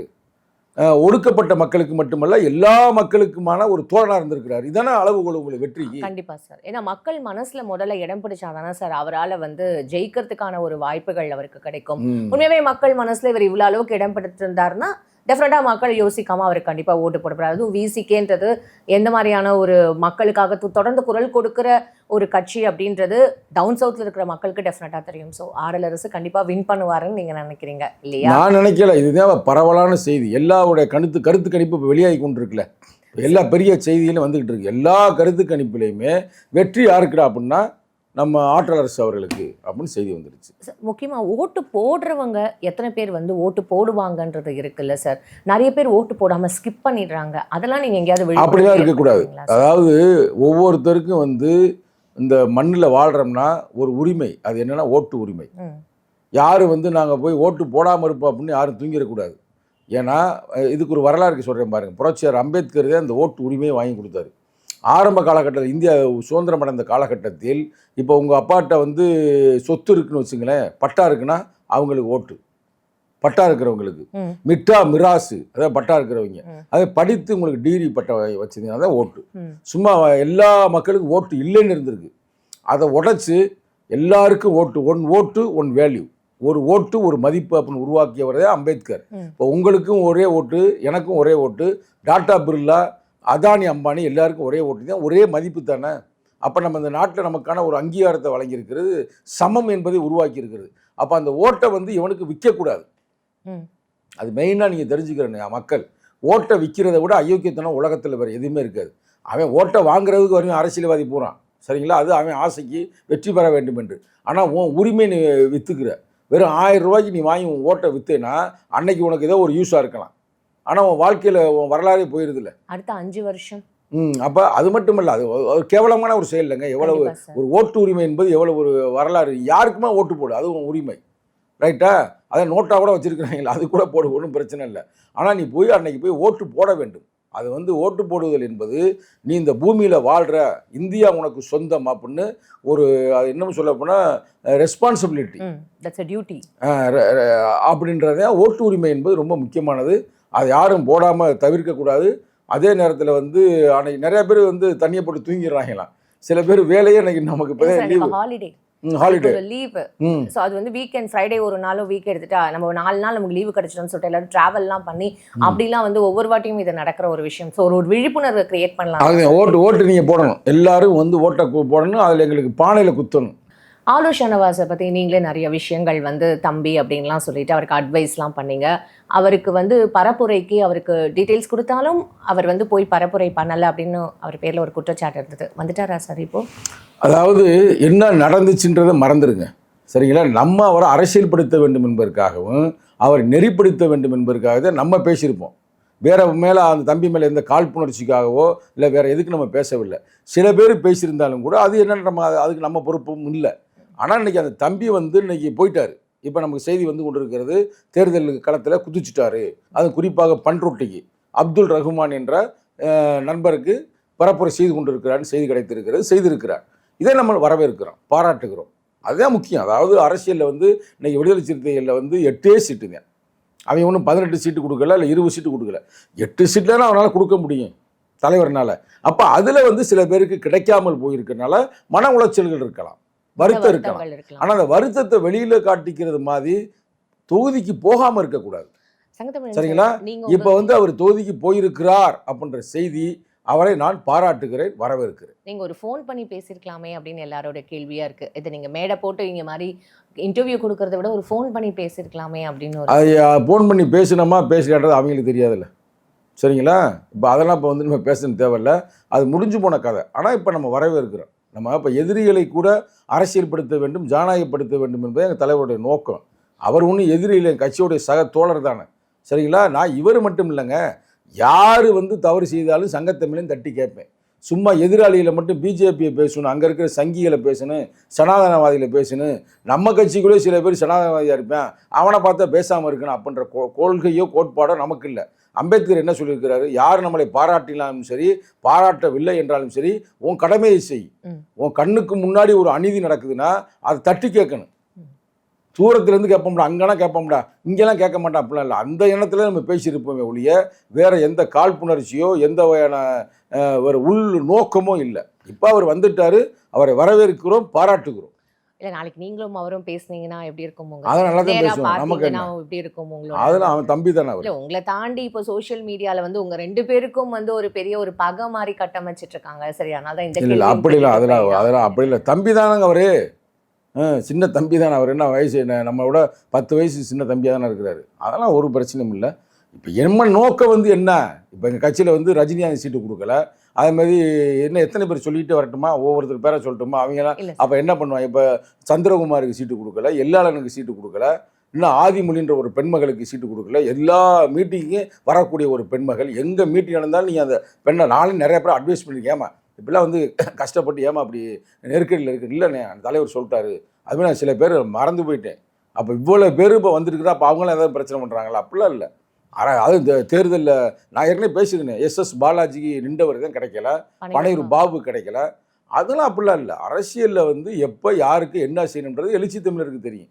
ஒடுக்கப்பட்ட மக்களுக்கு மட்டுமல்ல எல்லா மக்களுக்குமான ஒரு தோழனாக இருந்திருக்கிறார். இதான அளவுகோல் உங்களுக்கு வெற்றிக்கு. கண்டிப்பா சார். ஏன்னா மக்கள் மனசுல முதல்ல இடம் பிடிச்சாதானே சார் அவரால் வந்து ஜெயிக்கிறதுக்கான ஒரு வாய்ப்புகள் அவருக்கு கிடைக்கும். உண்மையாவே மக்கள் மனசுல இவர் இவ்வளவு அளவுக்கு இடம் பிடிச்சிருந்தாருன்னா டெஃபினட்டாக மக்கள் யோசிக்காமல் அவருக்கு கண்டிப்பாக ஓட்டு போடப்படாது. அதுவும் விசிகேன்றது எந்த மாதிரியான ஒரு மக்களுக்காக தொடர்ந்து குரல் கொடுக்குற ஒரு கட்சி அப்படின்றது டவுன் சவுத்தில் இருக்கிற மக்களுக்கு டெஃபினட்டாக தெரியும். ஸோ ஆர்எல்ஆர்எஸ் கண்டிப்பாக வின் பண்ணுவாருன்னு நீங்கள் நினைக்கிறீங்க இல்லையா? நான் நினைக்கல. இதுதான் பரவலான செய்தி. எல்லாருடைய கருத்து கணிப்பு இப்போ வெளியாகி கொண்டு இருக்குல்ல, எல்லா பெரிய செய்தியிலும் வந்துக்கிட்டு இருக்கு. எல்லா கருத்து கணிப்புலையுமே வெற்றி யாருக்குடா அப்படின்னா நம்ம ஆற்றல் அரசு அவர்களுக்கு அப்படின்னு செய்தி வந்துருச்சு. முக்கியமாக ஓட்டு போடுறவங்க எத்தனை பேர் வந்து ஓட்டு போடுவாங்கன்றது இருக்குல்ல சார். நிறைய பேர் ஓட்டு போடாமல் ஸ்கிப் பண்ணிடுறாங்க. அதெல்லாம் நீங்கள் எங்கேயாவது அப்படிலாம் இருக்கக்கூடாது. அதாவது ஒவ்வொருத்தருக்கும் வந்து இந்த மண்ணில் வாழ்கிறோம்னா ஒரு உரிமை, அது என்னென்னா ஓட்டு உரிமை. யாரும் வந்து நாங்கள் போய் ஓட்டு போடாமல் இருப்போம் அப்படின்னு யாரும் தூங்கிடக்கூடாது. ஏன்னா இதுக்கு ஒரு வரலாறு சொல்கிறேன் பாருங்கள். புரட்சியார் அம்பேத்கர் தான் இந்த ஓட்டு உரிமையை வாங்கி கொடுத்தாரு. ஆரம்ப காலகட்டத்தில் இந்தியா சுதந்திரம் அடைந்த காலகட்டத்தில் இப்போ உங்கள் அப்பாட்ட வந்து சொத்து இருக்குன்னு வச்சுங்களேன், பட்டா இருக்குன்னா அவங்களுக்கு ஓட்டு, பட்டா இருக்கிறவங்களுக்கு. மிட்டா மிராசு அதாவது பட்டா இருக்கிறவங்க, அதை படித்து உங்களுக்கு டிகிரி பட்டா வச்சுருந்தீங்கன்னா தான் ஓட்டு. சும்மா எல்லா மக்களுக்கும் ஓட்டு இல்லைன்னு இருந்திருக்கு. அதை உடைச்சி எல்லாருக்கும் ஓட்டு, ஒன் ஓட்டு ஒன் வேல்யூ, ஒரு ஓட்டு ஒரு மதிப்பு அப்படின்னு உருவாக்கியவரே அம்பேத்கர். இப்போ உங்களுக்கும் ஒரே ஓட்டு, எனக்கும் ஒரே ஓட்டு, டாடா பிர்லா அதானி அம்பானி எல்லாருக்கும் ஒரே ஓட்டு தான், ஒரே மதிப்பு தானே. அப்போ நம்ம இந்த நாட்டில் நமக்கான ஒரு அங்கீகாரத்தை வழங்கியிருக்கிறது, சமம் என்பதை உருவாக்கி இருக்கிறது. அப்போ அந்த ஓட்டை வந்து இவனுக்கு விற்கக்கூடாது. அது மெயினாக நீங்கள் தெரிஞ்சுக்கிறேன். மக்கள் ஓட்டை விற்கிறத விட அயோக்கியத்தனம் உலகத்தில் வேறு எதுவுமே இருக்காது. அவன் ஓட்டை வாங்குறதுக்கு வரையும் அரசியல்வாதி போகிறான், சரிங்களா? அது அவன் ஆசைக்கு வெற்றி பெற வேண்டும் என்று. ஆனால் உன் உரிமை நீ விற்றுக்கிற, வெறும் 1000 ரூபாய்க்கு நீ வாங்கி உன் ஓட்டை விற்றேன்னா அன்னைக்கு உனக்கு ஏதோ ஒரு யூஸாக இருக்கலாம். ஆனால் உன் வாழ்க்கையில் உன் வரலாறே போயிருதில்ல அடுத்த 5 வருஷம். அப்போ அது மட்டும் இல்லை, அது கேவலமான ஒரு செயல் இல்லைங்க. எவ்வளவு ஒரு ஓட்டு உரிமை என்பது எவ்வளோ ஒரு வரலாறு. யாருக்குமே ஓட்டு போடு, அது உன் உரிமை, ரைட்டா? அதை நோட்டாக கூட வச்சுருக்கிறாங்களா, அது கூட போடு, ஒன்றும் பிரச்சனை இல்லை. ஆனால் நீ போய் அன்னைக்கு போய் ஓட்டு போட வேண்டும். அது வந்து ஓட்டு போடுதல் என்பது நீ இந்த பூமியில் வாழ்கிற, இந்தியா உனக்கு சொந்தம் அப்படின்னு ஒரு, அது என்னன்னு சொல்ல போனால் ரெஸ்பான்சிபிலிட்டி, டியூட்டி அப்படின்றத ஓட்டு உரிமை என்பது ரொம்ப முக்கியமானது. அதை யாரும் போடாமல் தவிர்க்கக்கூடாது. அதே நேரத்தில் வந்து அன்னைக்கு நிறைய பேர் வந்து தண்ணியை போட்டு தூங்கிடுறாங்களாம். சில பேர் வேலையே அன்னைக்கு நமக்கு இப்போ ஹாலிடே லீவ். ஸோ அது வந்து வீக்கெண்ட் ஃப்ரைடே ஒரு நாளும் வீக் எடுத்துட்டா நம்ம 4 நாள் நமக்கு லீவு கிடைச்சிடும்னு சொல்லிட்டு எல்லாரும் ட்ராவல்லாம் பண்ணி அப்படிலாம் வந்து ஒவ்வொரு வாட்டியும் இது நடக்கிற ஒரு விஷயம். ஸோ ஒரு விழிப்புணர்வை கிரியேட் பண்ணலாம். அது ஓட்டு நீங்கள் போடணும், எல்லாரும் வந்து ஓட்டை போடணும். அதில் எங்களுக்கு பானையில் குத்தணும். ஆலு ஷானவாஸை பற்றி நீங்களே நிறைய விஷயங்கள் வந்து தம்பி அப்படின்லாம் சொல்லிட்டு அவருக்கு அட்வைஸ்லாம் பண்ணீங்க. அவருக்கு வந்து பரப்புரைக்கு அவருக்கு டீட்டெயில்ஸ் கொடுத்தாலும் அவர் வந்து போய் பரப்புரை பண்ணலை அப்படின்னு அவர் பேரில் ஒரு குற்றச்சாட்டு இருந்தது. வந்துட்டாரா சார் இப்போ? அதாவது என்ன நடந்துச்சுன்றதை மறந்துடுங்க, சரிங்களா? நம்ம அவரை அரசியல்படுத்த வேண்டும் என்பதற்காகவும் அவரை நெறிப்படுத்த வேண்டும் என்பதற்காக தான் நம்ம பேசியிருப்போம். வேறு மேலே அந்த தம்பி மேலே எந்த காழ்ப்புணர்ச்சிக்காகவோ இல்லை வேறு எதுக்கு நம்ம பேசவில்லை. சில பேர் பேசியிருந்தாலும் கூட அது என்னென்னு நம்ம அதுக்கு நம்ம பொறுப்பும் இல்லை. ஆனால் இன்றைக்கி அந்த தம்பி வந்து இன்றைக்கி போயிட்டார். இப்போ நமக்கு செய்தி வந்து கொண்டு இருக்கிறது, தேர்தல் களத்தில் குதிச்சுட்டாரு. அது குறிப்பாக பண்ருட்டிக்கு அப்துல் ரஹ்மான் என்ற நண்பருக்கு பரப்புரை செய்து கொண்டிருக்கிறான்னு செய்தி செய்திருக்கிறார். இதை நம்ம வரவேற்கிறோம், பாராட்டுகிறோம். அதுதான் முக்கியம். அதாவது அரசியலில் வந்து இன்றைக்கி விடுதலை சிறுத்தைகளில் வந்து 8 சீட்டுங்க. அவன் ஒன்றும் 18 சீட்டு கொடுக்கல, இல்லை 20 சீட்டு கொடுக்கல. 8 சீட்டில் அவனால் கொடுக்க முடியும் தலைவர்னால. அப்போ அதில் வந்து சில பேருக்கு கிடைக்காமல் போயிருக்கிறதுனால மன உளைச்சல்கள் இருக்கலாம், வருத்தம் இருக்கலாம். ஆனால் அந்த வருத்தத்தை வெளியில் காட்டிக்கிறது மாதிரி தொகுதிக்கு போகாமல் இருக்கக்கூடாது. சரிங்களா? இப்போ வந்து அவர் தொகுதிக்கு போயிருக்கிறார் அப்படின்ற செய்தி, அவரை நான் பாராட்டுகிறேன், வரவேற்கிறேன். நீங்க ஒரு ஃபோன் பண்ணி பேசியிருக்கலாமே அப்படின்னு எல்லாரோட கேள்வியா இருக்கு. இது நீங்க மேடை போட்டு இங்க மாதிரி இன்டர்வியூ கொடுக்கறத விட ஒரு ஃபோன் பண்ணி பேசியிருக்கலாமே அப்படின்னு ஒரு அது ஃபோன் பண்ணி பேசினோமா பேசலான்றது அவங்களுக்கு தெரியாதுல்ல. சரிங்களா? இப்போ அதெல்லாம் இப்போ வந்து நம்ம பேசணும் தேவையில்ல. அது முடிஞ்சு போன கதை. ஆனால் இப்போ நம்ம வரவேற்கிறோம். நம்ம இப்போ எதிரிகளை கூட அரசியல்படுத்த வேண்டும், ஜனநாயகப்படுத்த வேண்டும் என்பது எங்கள் தலைவருடைய நோக்கம். அவர் ஒன்றும் எதிரி இல்லை, கட்சியுடைய சக தோழர் தானே. சரிங்களா? நான் இவர் மட்டும் இல்லைங்க, யார் வந்து தவறு செய்தாலும் சங்கத்தமிழையும் தட்டி கேட்பேன். சும்மா எதிராளிகளை மட்டும் பிஜேபியை பேசணும், அங்கே இருக்கிற சங்கிகளை பேசணும், சனாதனவாதிகளை பேசணும், நம்ம கட்சிக்குள்ளே சில பேர் சனாதனவாதியாக இருப்பேன், அவனை பார்த்தா பேசாமல் இருக்கணும் அப்படின்ற கொள்கையோ கோட்பாடோ நமக்கு இல்லை. அம்பேத்கர் என்ன சொல்லியிருக்கிறாரு? யார் நம்மளை பாராட்டினாலும் சரி, பாராட்டவில்லை என்றாலும் சரி, உன் கடமையை செய். உன் கண்ணுக்கு முன்னாடி ஒரு அநீதி நடக்குதுன்னா அதை தட்டி கேட்கணும். தூரத்துலேருந்து கேட்போம்டா, அங்கேனா கேட்போம்டா, இங்கெல்லாம் கேட்க மாட்டோம் அப்படிலாம் இல்லை. அந்த எண்ணத்தில் நம்ம பேசியிருப்போமே ஒழிய வேறு எந்த காழ்ப்புணர்ச்சியோ எந்த வகையான ஒரு உள் நோக்கமோ இல்லை. இப்போ அவர் வந்துட்டார், அவரை வரவேற்கிறோம், பாராட்டுகிறோம். இல்ல நாளைக்கு நீங்களும் அவரும் பேசுனீங்கன்னா எப்படி இருக்கும் அதெல்லாம் நல்லா தான் பேசுவோம். நமக்கு என்ன, எப்படி இருக்கும் உங்களோட? அதெல்லாம் அவன் தம்பி தானே அவர். இல்ல உங்களை தாண்டி இப்போ சோஷியல் மீடியால வந்து உங்க 2 பேருக்கும் வந்து ஒரு பெரிய ஒரு பகை மாதிரி கட்டமைச்சிட்டு இருக்காங்க. சரி, அதனால தான் இந்த இல்லை அப்படிலாம் அதெல்லாம் அப்படி இல்லை. தம்பி தானங்க அவரு, சின்ன தம்பி தானே அவர். என்ன வயசு, என்ன நம்மளோட 10 வயசு சின்ன தம்பியாக தானே இருக்கிறாரு. அதெல்லாம் ஒரு பிரச்சனையும் இல்லை. இப்போ என்ன நோக்கம் வந்து என்ன, இப்போ எங்கள் கட்சியில் வந்து ரஜினிகாந்த் சீட்டு கொடுக்கல, அதேமாதிரி என்ன எத்தனை பேர் சொல்லிகிட்டே வரட்டுமா, ஒவ்வொருத்தர் பேரை சொல்லட்டுமா, அவங்களாம் அப்போ என்ன பண்ணுவாங்க? இப்போ சந்திரகுமாருக்கு சீட்டு கொடுக்கல, எல்லாளனுக்கு சீட்டு கொடுக்கல, இன்னும் ஆதிமொழின்ற ஒரு பெண்மகளுக்கு சீட்டு கொடுக்கல, எல்லா மீட்டிங்கும் வரக்கூடிய ஒரு பெண்மகள், எங்கள் மீட்டிங் நடந்தாலும் நீங்கள் அந்த பெண்ணை நானும் நிறைய பேர் அட்வைஸ் பண்ணியிருக்கேன், இப்படிலாம் வந்து கஷ்டப்பட்டு ஏமா அப்படி நெருக்கடியில் இருக்குது, இல்லைண்ணே அந்த தலைவர் சொல்லிட்டாரு, அதுமாதிரி நான் சில பேர் மறந்து போயிட்டேன். அப்போ இவ்வளோ பேர் இப்போ வந்துருக்குறா, அப்போ அவங்களாம் ஏதாவது பிரச்சனை பண்ணுறாங்களா? அப்படிலாம் இல்லை. அது இந்த தேர்தலில் நான் ஏற்கனவே பேசியிருந்தேன், எஸ்எஸ் பாலாஜிக்கு நின்றவர் தான் கிடைக்கல, பனையூர் பாபு கிடைக்கல, அதெல்லாம் அப்படிலாம் இல்லை. அரசியலில் வந்து எப்போ யாருக்கு என்ன செய்யணுன்றது எழுச்சி தமிழருக்கு தெரியும்.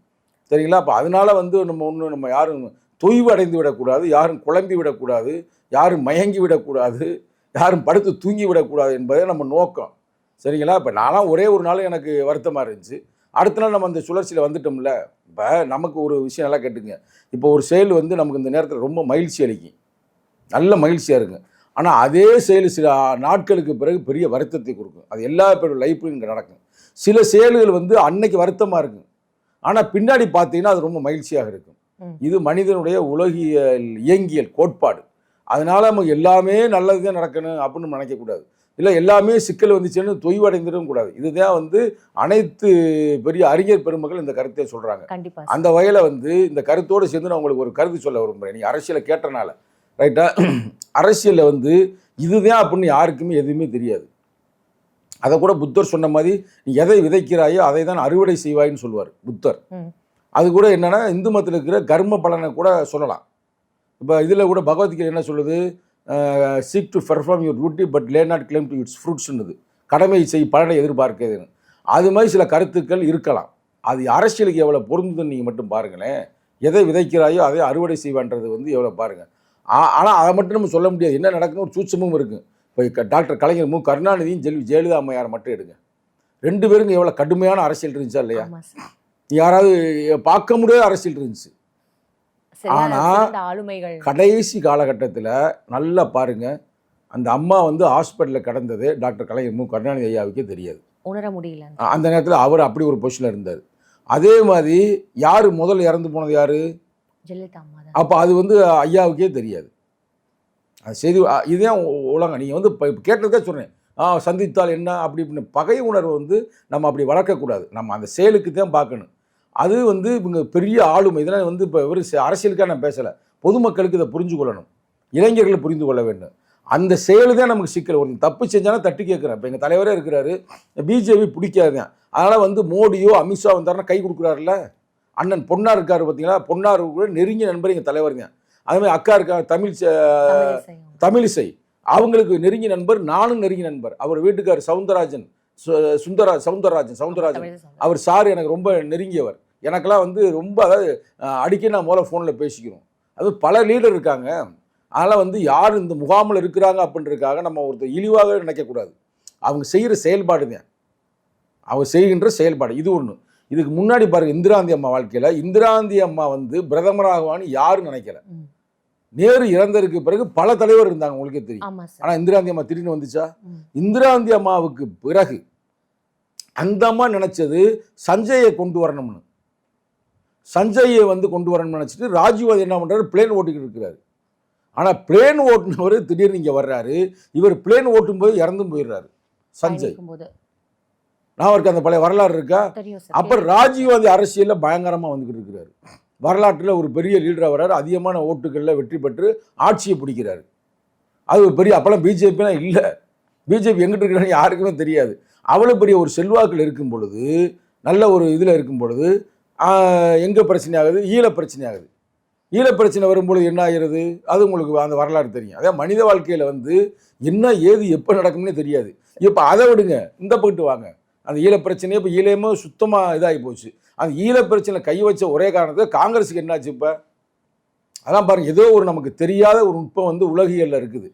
சரிங்களா? அப்போ அதனால வந்து நம்ம யாரும் தொய்வு அடைந்து விடக்கூடாது, யாரும் குழம்பி விடக்கூடாது, யாரும் மயங்கி விடக்கூடாது, யாரும் படுத்து தூங்கி விடக்கூடாது என்பதே நம்ம நோக்கம். சரிங்களா? இப்போ நான்லாம் ஒரே ஒரு நாள் எனக்கு வருத்தமாக இருந்துச்சு, அடுத்த நாள் நம்ம அந்த சுழற்சியில் வந்துட்டோம்ல. இப்போ நமக்கு ஒரு விஷயம் நல்லா கேட்டுங்க, இப்போ ஒரு செயல் வந்து நமக்கு இந்த நேரத்தில் ரொம்ப மகிழ்ச்சி அளிக்கும், நல்ல மகிழ்ச்சியாக இருக்கும். ஆனால் அதே செயல் சில நாட்களுக்கு பிறகு பெரிய வருத்தத்தை கொடுக்கும். அது எல்லா பேரோட லைஃப்லையும் இங்கே நடக்கும். சில செயல்கள் வந்து அன்னைக்கு வருத்தமாக இருக்கும், ஆனால் பின்னாடி பார்த்தீங்கன்னா அது ரொம்ப மகிழ்ச்சியாக இருக்கும். இது மனிதனுடைய உலகியல் இயங்கியல் கோட்பாடு. அதனால் நமக்கு எல்லாமே நல்லது தான் நடக்கணும் அப்படின்னு நினைக்கக்கூடாது, இல்லை எல்லாமே சிக்கல் வந்துச்சுன்னு தொய்வடைந்துடும் கூடாது. இதுதான் வந்து அனைத்து பெரிய அறிஞர் பெருமக்கள் இந்த கருத்தை சொல்கிறாங்க. அந்த வகையில் வந்து இந்த கருத்தோடு சேர்ந்து நான் உங்களுக்கு ஒரு கருத்து சொல்ல விரும்புகிறேன். நீங்கள் அரசியலை கேட்டனால ரைட்டா, அரசியலில் வந்து இதுதான் அப்படின்னு யாருக்குமே எதுவுமே தெரியாது. அதை கூட புத்தர் சொன்ன மாதிரி நீ எதை விதைக்கிறாயோ அதை தான் அறுவடை செய்வாயின்னு சொல்லுவார் புத்தர். அது கூட என்னென்னா இந்து மதத்தில் இருக்கிற கர்ம பலனை கூட சொல்லலாம். இப்போ இதில் கூட பகவத்கீதை என்ன சொல்லுது? Seek to perform your duty but lay not claim to its ஃப்ரூட்ஸ்ன்னுது. கடமை செய் பலனை எதிர்பார்க்குதுன்னு. அது மாதிரி சில கருத்துக்கள் இருக்கலாம். அது அரசியலுக்கு எவ்வளோ பொருந்துதுன்னு நீங்கள் மட்டும் பாருங்களேன். எதை விதைக்கிறாயோ அதை அறுவடை செய்வான்றது வந்து எவ்வளோ பாருங்கள். ஆனால் அதை மட்டும் நம்ம சொல்ல முடியாது, என்ன நடக்குன்னு ஒரு சூட்சமும் இருக்குது. இப்போ டாக்டர் கலைஞர் மு கருணாநிதியும் ஜெயலலிதா அம்மையாரை மட்டும் எடுங்க, 2 பேருக்கும் எவ்வளோ கடுமையான அரசியல் இருந்துச்சா இல்லையா? யாராவது பார்க்க முடியாத அரசியல் இருந்துச்சு. ஆனால் கடைசி காலகட்டத்தில் நல்லா பாருங்கள், அந்த அம்மா வந்து ஹாஸ்பிட்டலில் கடந்தது டாக்டர் கலைஞர் மு கருணாநிதி ஐயாவுக்கே தெரியாது, உணர முடியல. அந்த நேரத்தில் அவர் அப்படி ஒரு பொசிஷனில் இருந்தார். அதே மாதிரி யார் முதல்ல இறந்து போனது யார்? ஜெயலலிதா அம்மா. அப்போ அது வந்து ஐயாவுக்கே தெரியாது. அது செய்தி இதுதான் உலகம். நீங்கள் வந்து இப்போ கேட்டதுக்கே சொல்கிறேன், சந்தித்தால் என்ன அப்படி இப்படின்னு பகை உணர்வு வந்து நம்ம அப்படி வளர்க்கக்கூடாது. நம்ம அந்த செயலுக்கு தான் பார்க்கணும். அது வந்து இவங்க பெரிய ஆளுமை. இதெல்லாம் வந்து இப்போ ஒரு அரசியலுக்காக நான் பேசலை, பொதுமக்களுக்கு இதை புரிஞ்சு கொள்ளணும், இளைஞர்களை புரிந்து கொள்ள வேண்டும். அந்த செயல் தான் நமக்கு சிக்கல். ஒரு தப்பு செஞ்சாலும் தட்டி கேட்குறேன். இப்போ எங்கள் தலைவரே இருக்கிறாரு, பிஜேபி பிடிக்காதுதான், அதனால் வந்து மோடியோ அமித்ஷா வந்தாருன்னா கை கொடுக்குறாருல்ல. அண்ணன் பொன்னார் இருக்கார் பார்த்தீங்களா, பொன்னார் கூட நெருங்கிய நண்பர் எங்கள் தலைவர் தான். அதுமாதிரி அக்கா இருக்கா தமிழிசை, அவங்களுக்கு நெருங்கிய நண்பர், நானும் நெருங்கிய நண்பர். அவர் வீட்டுக்கார் சவுந்தரராஜன் அவர் சார் எனக்கு ரொம்ப நெருங்கியவர். எனக்கெல்லாம் வந்து ரொம்ப, அதாவது அடிக்க நான் முதல்ல ஃபோனில் பேசிக்கிறோம். அது பல லீடர் இருக்காங்க. அதனால் வந்து யார் இந்த முகாமில் இருக்கிறாங்க அப்படின்றதுக்காக நம்ம ஒருத்தர் இழிவாக நினைக்கக்கூடாது. அவங்க செய்கிற செயல்பாடு தான், அவங்க செய்கின்ற செயல்பாடு. இது ஒன்று. இதுக்கு முன்னாடி பாருங்கள், இந்திராந்தி அம்மா வாழ்க்கையில் இந்திராந்தி அம்மா வந்து பிரதமராகுவான்னு யாரும் நினைக்கல. நேரு இறந்ததுக்கு பிறகு பல தலைவர் இருந்தாங்க, உங்களுக்கே தெரியும். ஆமா சார். ஆனால் இந்திரா காந்தி அம்மா திடீர்னு வந்துச்சா? ம். இந்திரா காந்தி அம்மாவுக்கு பிறகு அந்த அம்மா நினைச்சது சஞ்சயை கொண்டு வரணும்னு. சஞ்சயை வந்து கொண்டு வரணும்னு நினைச்சிட்டு ராஜீவ் என்ன பண்றாரு, பிளேன் ஓட்டிக்கிட்டு இருக்கிறாரு. ஆனால் பிளேன் ஓட்டுனவர் திடீர்னு இங்கே வர்றாரு. இவர் பிளேன் ஓட்டும் போது இறந்தும் போயிடுறாரு சஞ்சய். நான் அவருக்கு அந்த பழைய வரலாறு இருக்கா? அப்புறம் ராஜீவ்காந்தி அரசியலில் பயங்கரமாக வந்துக்கிட்டு இருக்கிறாரு. வரலாற்றில் ஒரு பெரிய லீடராக வர்றாரு. அதிகமான ஓட்டுகளில் வெற்றி பெற்று ஆட்சியை பிடிக்கிறாரு. அது ஒரு பெரிய, அப்போல்லாம் பிஜேபிலாம் இல்லை. பிஜேபி எங்கிட்ட இருக்கிறாங்க யாருக்குமே தெரியாது. அவ்வளோ பெரிய ஒரு செல்வாக்கில் இருக்கும் பொழுது, நல்ல ஒரு இதில் இருக்கும் பொழுது எங்கே பிரச்சனை ஆகுது? ஈழ பிரச்சனை ஆகுது. ஈழ பிரச்சனை வரும்பொழுது என்ன ஆகிறது? அது உங்களுக்கு அந்த வரலாறு தெரியும். அதாவது மனித வாழ்க்கையில் வந்து என்ன ஏது எப்போ நடக்கும்னே தெரியாது. இப்போ அதை விடுங்க, இந்த போயிட்டு வாங்க. அந்த ஈழ பிரச்சனையே இப்போ ஈழமே சுத்தமாக இதாகி போச்சு. அந்த ஈழ பிரச்சனை கை வச்ச ஒரே காரணத்தை காங்கிரஸுக்கு என்னாச்சு? இப்போ அதான் பாருங்க, ஏதோ ஒரு நமக்கு தெரியாத ஒரு நுட்பம் வந்து உலகியல்ல இருக்குது.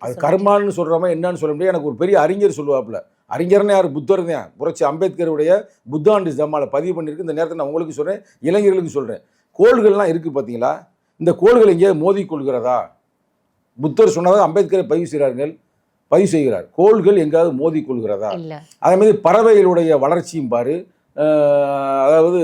அது கர்மான்னு சொல்கிறோமா என்னன்னு சொல்ல முடியாது. எனக்கு ஒரு பெரிய அறிஞர் சொல்லுவாப்புல. அறிஞர்னு யார்? புத்தர் தான். புரட்சி அம்பேத்கருடைய புத்தாண்டு ஜமாவில் பதிவு பண்ணியிருக்கு. இந்த நேரத்தில் நான் உங்களுக்கு சொல்கிறேன், இளைஞர்களுக்கு சொல்கிறேன். கோள்கள்லாம் இருக்குது பார்த்தீங்களா? இந்த கோள்கள் எங்கேயாவது மோதி கொள்கிறதா? புத்தர் சொன்னதாக அம்பேத்கரை பதிவு செய்கிறார். கோள்கள் எங்கேயாவது மோதி கொள்கிறதா? அதே மாதிரி பறவைகளுடைய வளர்ச்சியும் பாரு, அதாவது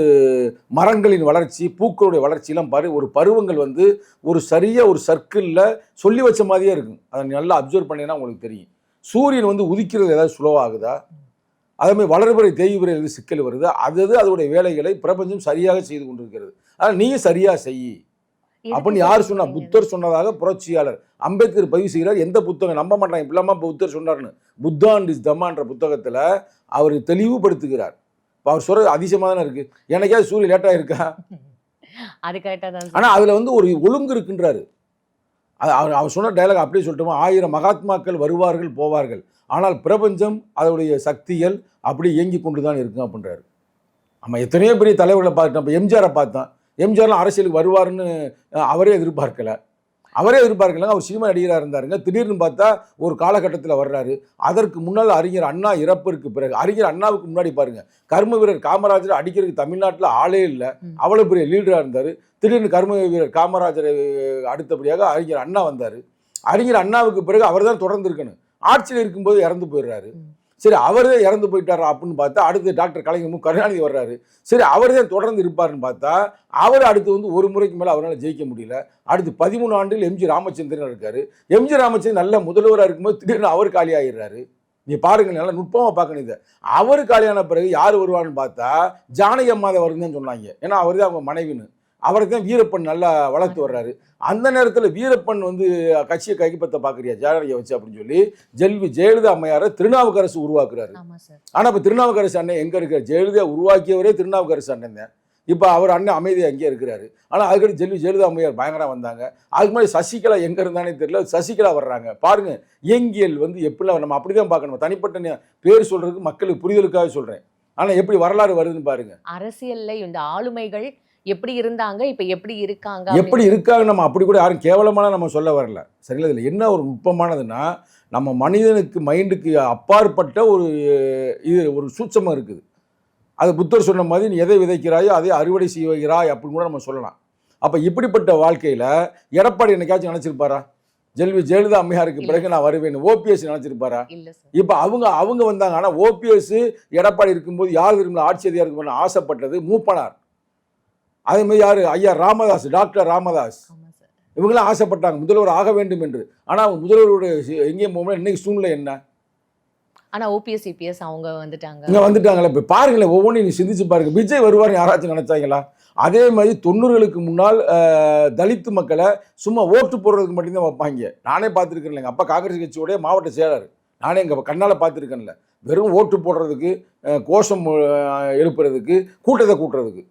மரங்களின் வளர்ச்சி, பூக்களுடைய வளர்ச்சியெல்லாம் பாரு. ஒரு பருவங்கள் வந்து ஒரு சரியாக ஒரு சர்க்கிளில் சொல்லி வச்ச மாதிரியே இருக்கும். அதை நல்லா அப்சர்வ் பண்ணினா உங்களுக்கு தெரியும். சூரியன் வந்து உதிக்கிறது ஏதாவது சுலவாகுதா? அதேமாதிரி வளர்பிறை தேய்பிறை எது சிக்கல் வருது, அதோடைய வேலைகளை பிரபஞ்சம் சரியாக செய்து கொண்டிருக்கிறது. ஆனால் நீயும் சரியாக செய் அப்படின்னு யார் சொன்னா? புத்தர் சொன்னதாக புரட்சியாளர் அம்பேத்கர் பதிவு செய்கிறார். எந்த புத்தகம் நம்ப மாட்டாங்க, இப்படிலாமா புத்தர் சொன்னார்னு. புத்தாண்ட் இஸ் தம்மான்ற புத்தகத்தில் அவர் தெளிவுபடுத்துகிறார். இப்போ அவர் சொல்றது அதிசயமாக தானே இருக்கு. எனக்காவது சூரியன் லேட்டாக இருக்கா? அது கரெக்டாக தான். ஆனால் அதில் வந்து ஒரு ஒழுங்கு இருக்குன்றாரு. அவர் சொன்ன டைலாக் அப்படியே சொல்லிட்டோமா, 1000 மகாத்மாக்கள் வருவார்கள் போவார்கள், ஆனால் பிரபஞ்சம் அதனுடைய சக்திகள் அப்படி இயங்கி கொண்டு தான் இருக்கும் அப்படின்றாரு. நம்ம எத்தனையோ பெரிய தலைவர்களை பார்த்துட்டோம். இப்போ எம்ஜிஆரை பார்த்தோம். எம்ஜிஆர்லாம் அரசியலுக்கு வருவார்னு அவரே எதிர்பார்க்கல. அவர் சினிமா நடிகராக இருந்தாருங்க. திடீர்னு பார்த்தா ஒரு காலகட்டத்தில் வர்றாரு. அதற்கு முன்னால் அறிஞர் அண்ணா இறப்பிற்கு பிறகு, அறிஞர் அண்ணாவுக்கு முன்னாடி பாருங்க, கர்ம வீரர் காமராஜர் அடிக்கிறதுக்கு தமிழ்நாட்டில் ஆளே இல்லை, அவ்வளோ பெரிய லீடராக இருந்தார். திடீர்னு கர்ம வீரர் காமராஜரை அடுத்தபடியாக அறிஞர் அண்ணா வந்தார். அறிஞர் அண்ணாவுக்கு பிறகு அவர் தான் தொடர்ந்து இருக்கணும். ஆட்சியில் இருக்கும்போது இறந்து போயிடுறாரு. சரி, அவர் தான் இறந்து போயிட்டாரா அப்படின்னு பார்த்தா அடுத்து டாக்டர் கலைஞர் கருணாநிதி வர்றாரு. சரி, அவர் தான் தொடர்ந்து இருப்பாருன்னு பார்த்தா அவர் அடுத்து வந்து ஒரு முறைக்கு மேலே அவரால் ஜெயிக்க முடியல. அடுத்து 13 ஆண்டுகள் எம்ஜி ராமச்சந்திரன் இருக்காரு. எம்ஜி ராமச்சந்திரன் நல்ல முதல்வராக இருக்கும்போது திடீர்னு அவர் காலி ஆகிடுறாரு. நீ பாருங்க, நல்லா நுட்பமாக பார்க்கணும் இதை. அவர் காலியான பிறகு யார் வருவான்னு பார்த்தா ஜானகி அம்மா தான் வருதுன்னு சொன்னாங்க. ஏன்னா அவர் தான் அவங்க மனைவின்னு. அவரை தான் வீரப்பன் நல்லா வளர்த்து வர்றாரு. அந்த நேரத்தில் வீரப்பன் வந்து கட்சியை கைப்பற்ற பார்க்குறியா ஜானகியை வச்சு அப்படின்னு சொல்லி ஜெயலலிதா அம்மையாரை திருநாவுக்கரசு உருவாக்குறாரு. ஆனால் இப்போ திருநாவுக்கரசு அண்ணன் எங்கே இருக்கார்? ஜெயலலிதா உருவாக்கியவரே திருநாவுக்கரசு அண்ணன் தான். இப்போ அவர் அண்ணன் அமைதியாக அங்கேயே இருக்கிறாரு. ஆனால் அதுக்கடி ஜெயலலிதா அம்மையார் பயங்கரம் வந்தாங்க. அதுக்கு மாதிரி சசிகலா எங்கே இருந்தானே தெரியல, சசிகலா வர்றாங்க. பாருங்க, இயங்கியல் வந்து எப்படிலாம் நம்ம அப்படி தான் பார்க்கணும். தனிப்பட்ட பேர் சொல்கிறதுக்கு மக்களுக்கு புரிதலுக்காக சொல்கிறேன். ஆனால் எப்படி வரலாறு வருதுன்னு பாருங்க. அரசியலில் இந்த ஆளுமைகள் எப்படி இருந்தாங்க, இப்போ எப்படி இருக்காங்க நம்ம அப்படி கூட யாரும் கேவலமான நம்ம சொல்ல வரல. சரிங்களா? இதில் என்ன ஒரு நுட்பமானதுன்னா, நம்ம மனிதனுக்கு மைண்டுக்கு அப்பாற்பட்ட ஒரு சூட்சமாக இருக்குது. அது புத்தர் சொன்ன மாதிரி, நீ எதை விதைக்கிறாயோ அதை அறுவடை செய்கிறாய் அப்படின்னு கூட நம்ம சொல்லலாம். அப்போ இப்படிப்பட்ட வாழ்க்கையில் எடப்பாடி என்னைக்காச்சும் நினச்சிருப்பாரா? ஜெயலலிதா அம்மையாருக்கு பிறகு நான் வருவேன் ஓபிஎஸ் நினச்சிருப்பாரா? இப்போ அவங்க வந்தாங்க. ஆனால் ஓபிஎஸ் எடப்பாடி இருக்கும்போது யார் விரும்பல ஆட்சி அதிகாரம் பண்ண ஆசைப்பட்டது மூப்பனார். அதே மாதிரி யார்? ஐயா ராமதாஸ், டாக்டர் ராமதாஸ், இவங்களாம் ஆசைப்பட்டாங்க முதல்வர் ஆக வேண்டும் என்று. ஆனால் அவங்க முதல்வருடைய எங்கேயும் போகும்போது இன்னைக்கு சூழ்நிலை என்ன? ஆனால் ஓபிஎஸ் சிபிஎஸ் அவங்க வந்துட்டாங்களே. இப்போ பாருங்களேன், ஒவ்வொன்றையும் நீ சிந்திச்சு பாருங்க. விஜய் வருவார் யாராச்சும் நினைச்சாங்களா? அதே மாதிரி 90களுக்கு முன்னால் தலித்து மக்களை சும்மா ஓட்டு போடுறதுக்கு மட்டும்தான் வைப்பாங்க. நானே பார்த்துருக்கேன். எங்கள் அப்பா காங்கிரஸ் கட்சியோடைய மாவட்ட செயலாளர். நானே எங்கள் கண்ணால் பார்த்துருக்கேன்ல. வெறும் ஓட்டு போடுறதுக்கு, கோஷம் எழுப்புறதுக்கு, கூட்டத்தை கூட்டுறதுக்கு.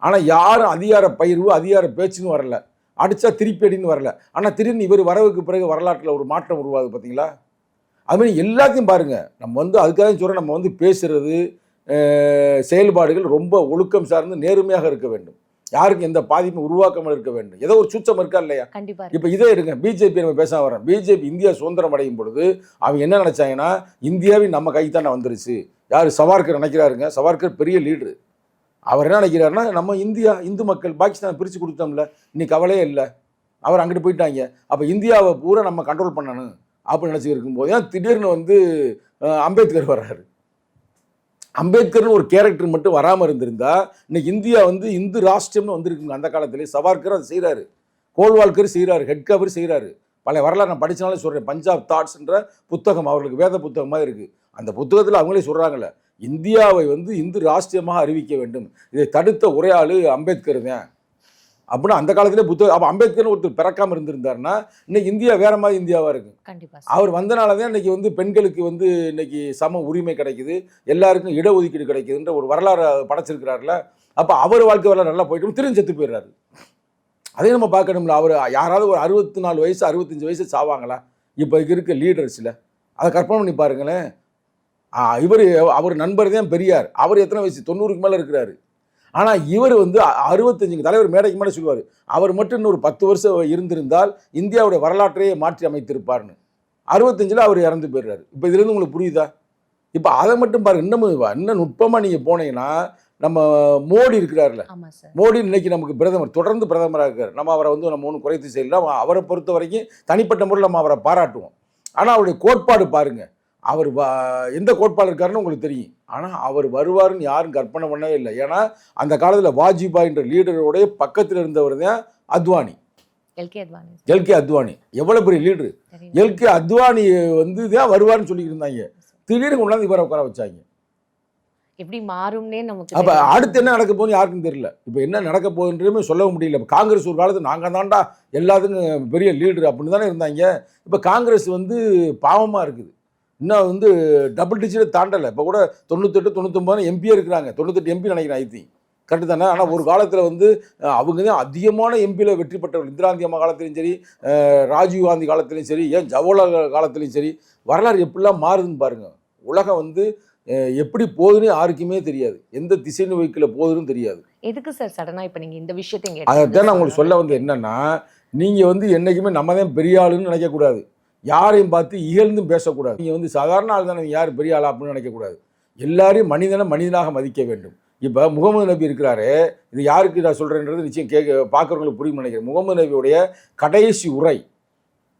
ஆனால் யாரும் அதிகார பயிர்வு, அதிகார பேச்சுன்னு வரல, அடித்தா திருப்பி அடின்னு வரல. ஆனால் திடீர்னு இவர் வரவுக்கு பிறகு வரலாற்றில் ஒரு மாற்றம் உருவாகுது பார்த்தீங்களா? அதுமாதிரி எல்லாத்தையும் பாருங்கள். நம்ம அதுக்காக சொல்கிறோம், நம்ம பேசுகிறது, செயல்பாடுகள் ரொம்ப ஒழுக்கம் சார்ந்து நேர்மையாக இருக்க வேண்டும். யாருக்கும் எந்த பாதிப்பும் உருவாக்காமல் இருக்க வேண்டும். ஏதோ ஒரு சுச்சம் இருக்கா இல்லையா? இப்போ இதே இருங்க, பிஜேபி நம்ம பேச வரோம். பிஜேபி இந்தியா சுதந்திரம் அடையும் பொழுது அவங்க என்ன நினச்சாங்கன்னா, இந்தியாவின் நம்ம கைத்தானே வந்துருச்சு. யார்? சவார்கர் நினைக்கிறாருங்க. சவார்கர் பெரிய லீடரு. அவர் என்ன நினைக்கிறாருன்னா, நம்ம இந்தியா இந்து மக்கள் பாகிஸ்தான் பிரித்து கொடுத்தோம்ல, இன்னைக்கு கவலையே இல்லை, அவர் அங்கிட்டு போயிட்டாங்க, அப்போ இந்தியாவை பூரா நம்ம கண்ட்ரோல் பண்ணணும் அப்படின்னு நினச்சிட்டு இருக்கும்போது தான் திடீர்னு வந்து அம்பேத்கர் வர்றாரு. அம்பேத்கர்னு ஒரு கேரக்டர் மட்டும் வராமல் இருந்திருந்தா இன்னைக்கு இந்தியா வந்து இந்து ராஷ்டிரம்னு வந்திருக்குங்க. அந்த காலத்திலே சவார்கர் அதை செய்கிறாரு, கோல்வால்கர் செய்கிறாரு, ஹெட்கவர் செய்கிறாரு. பல வரலாறு நான் படித்தனாலே சொல்கிறேன். பஞ்சாப் தாட்ஸ்ன்ற புத்தகம் அவர்களுக்கு வேத புத்தகமாக இருக்குது. அந்த புத்தகத்தில் அவங்களே சொல்கிறாங்களே, இந்தியாவை வந்து இந்து ராஷ்டிரியமாக அறிவிக்க வேண்டும், இதை தடுத்த ஒரே ஆள் அம்பேத்கர் தான் அப்படின்னு அந்த காலத்திலே புத்தகம். அப்போ அம்பேத்கர்னு ஒருத்தர் பிறக்காமல் இருந்திருந்தாருன்னா இன்னைக்கு இந்தியா வேற மாதிரி இந்தியாவாக இருக்கும். கண்டிப்பா அவர் வந்தனால தான் இன்னைக்கு வந்து பெண்களுக்கு வந்து இன்னைக்கு சம உரிமை கிடைக்குது, எல்லாருக்கும் இடஒதுக்கீடு கிடைக்குதுன்ற ஒரு வரலாறு படைச்சிருக்கிறாருல. அப்போ அவர் வாழ்க்கை வரலாறு நல்லா போயிட்டு திரும்பி செத்து போயிடுறாரு. அதே நம்ம பார்க்கணும்ல. அவர் யாராவது ஒரு 64 வயசு 65 வயசு சாவாங்களா இப்போ இருக்க லீடர்ஸில்? அதை கற்பனை பண்ணி பாருங்களேன். அவர் நண்பர் தான் பெரியார். அவர் எத்தனை வயசு? 90க்கு மேலே இருக்கிறாரு. ஆனால் இவர் வந்து 65. தலைவர் மேடைக்கு மேலே சொல்லுவார், அவர் மட்டும் இன்னொரு 10 வருஷம் இருந்திருந்தால் இந்தியாவுடைய வரலாற்றையே மாற்றி அமைத்திருப்பார்னு. 65ல் அவர் இறந்து போயிடுறாரு. இப்போ இதுலேருந்து உங்களுக்கு புரியுதா? இப்போ அதை மட்டும் பாருங்க. இன்னும் நுட்பமாக நீங்கள் போனீங்கன்னா, நம்ம மோடி இருக்கிறார்ல, மோடி இன்னைக்கு நமக்கு பிரதமர், தொடர்ந்து பிரதமராக இருக்கார். நம்ம அவரை வந்து நம்ம ஒன்றும் குறைத்து செய்யலாம். அவரை பொறுத்த வரைக்கும் தனிப்பட்ட முறையில் நம்ம அவரை பாராட்டுவோம். ஆனால் அவருடைய கோட்பாடு பாருங்க, அவர் எந்த கோட்பாடு இருக்காருன்னு உங்களுக்கு தெரியும். ஆனால் அவர் வருவாருன்னு யாரும் கற்பனை பண்ணவே இல்லை. ஏன்னா அந்த காலத்தில் வாஜ்பாய்ன்ற லீடருடைய பக்கத்தில் இருந்தவர் தான் அத்வானி, எல்கே அத்வானி. எவ்வளோ பெரிய லீடரு! எல்கே அத்வானி வந்து தான் வருவார்னு சொல்லிட்டு இருந்தாங்க. திடீர்னு கொண்டாந்து இவரை உட்கார வச்சாங்க. எப்படி மாறும்னே நமக்கு. அப்போ அடுத்து என்ன நடக்க போகுதுன்னு யாருக்கும் தெரியல. இப்போ என்ன நடக்க போகுதுன்றதுமே சொல்லவும் முடியல. இப்போ காங்கிரஸ் ஒரு காலத்தில் நாங்கள் தான்டா எல்லாத்துக்கும் பெரிய லீடர் அப்படின்னு தானே இருந்தாங்க. இப்போ காங்கிரஸ் வந்து பாவமாக இருக்குது. இன்னும் வந்து டபுள் டிஜிட்டை தாண்டலை. இப்போ கூட 98 99 எம்பியே இருக்கிறாங்க. 98 எம்பி நினைக்கிறேன், ஐ திங்க். கரெக்டு தானே? ஆனால் ஒரு காலத்தில் வந்து அவங்க தான் அதிகமான எம்பியில் வெற்றி பெற்றவர். இந்திரா காந்தி அம்மா காலத்துலையும் சரி, ராஜீவ் காந்தி காலத்துலையும் சரி, ஏன் ஜவஹர்லால் காலத்துலையும் சரி, வரலாறு எப்படிலாம் மாறுதுன்னு பாருங்கள். உலகம் வந்து எப்படி போகுதுன்னு யாருக்குமே தெரியாது, எந்த திசை நோக்கில் போகுதுன்னு தெரியாது. எதுக்கு சார் சடனாக இப்போ நீங்கள் இந்த விஷயத்தை அதைத்தான் நான் உங்களுக்கு சொல்ல வந்து என்னன்னா, நீங்கள் வந்து என்றைக்குமே நம்ம தான் பெரிய ஆளுன்னு நினைக்கக்கூடாது, யாரையும் பார்த்து இகழ்ந்தும் பேசக்கூடாது. நீங்கள் வந்து சாதாரண ஆள் தானே, யார் பெரிய ஆளா அப்படின்னு நினைக்கக்கூடாது. எல்லாரையும் மனிதனாக மதிக்க வேண்டும். இப்போ முகமது நபி இருக்கிறாரு, இது யாருக்கு நான் சொல்கிறேன்றது நிச்சயம் பார்க்குறவங்களுக்கு புரியும் நினைக்கிறேன். முகமது நபியுடைய கடைசி உரை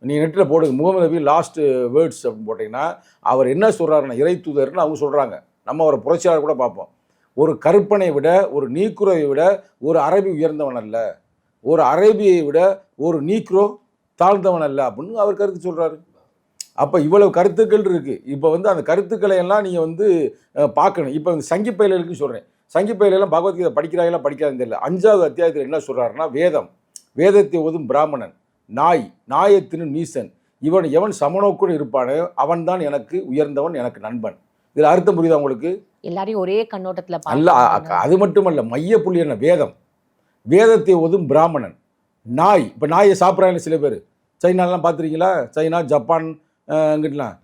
நீங்கள் நெட்டில் போடுங்க, முகமது நபி லாஸ்ட் வேர்ட்ஸ் அப்படின்னு போட்டிங்கன்னா அவர் என்ன சொல்கிறாருன்னா, இறை தூதர்னு அவங்க சொல்கிறாங்க. நம்ம அவரை புரட்சியாளர் கூட பார்ப்போம். ஒரு கருப்பனை விட, ஒரு நீக்குரோவை விட ஒரு அரபி உயர்ந்தவன் அல்ல, ஒரு அரேபியை விட ஒரு நீக்ரோ தாழ்ந்தவன் அல்ல அப்படின்னு அவர் கருத்து சொல்கிறாரு. அப்போ இவ்வளவு கருத்துக்கள் இருக்குது. இப்போ வந்து அந்த கருத்துக்களை எல்லாம் நீங்கள் வந்து பார்க்கணும். இப்போ இந்த சங்கி பயிலுக்கு சொல்கிறேன், சங்கி பயிலெல்லாம் பகவத்கீதை படிக்கிறாங்களா படிக்கிறாங்கன்னு தெரியல. 5வது அத்தியாயத்தில் என்ன சொல்கிறாருன்னா, வேதத்தை ஓதும் பிராமணன் நாயை தின்னும் நீசன், எவன் சமநோக்குடன் இருப்பானோ அவன் தான் எனக்கு உயர்ந்தவன், எனக்கு நண்பன். இதில் அர்த்தம் புரியுதா உங்களுக்கு? எல்லாரையும் ஒரே கண்ணோட்டத்தில் அல்ல. அது மட்டுமல்ல, மைய புள்ளி என்ன? வேதத்தை ஓதும் பிராமணன் நாய். இப்போ நாயை சாப்பிட்றாங்க சில பேர், சைனாலாம் பார்த்துருக்கீங்களா? சைனா, ஜப்பான் அங்கிட்டலாம்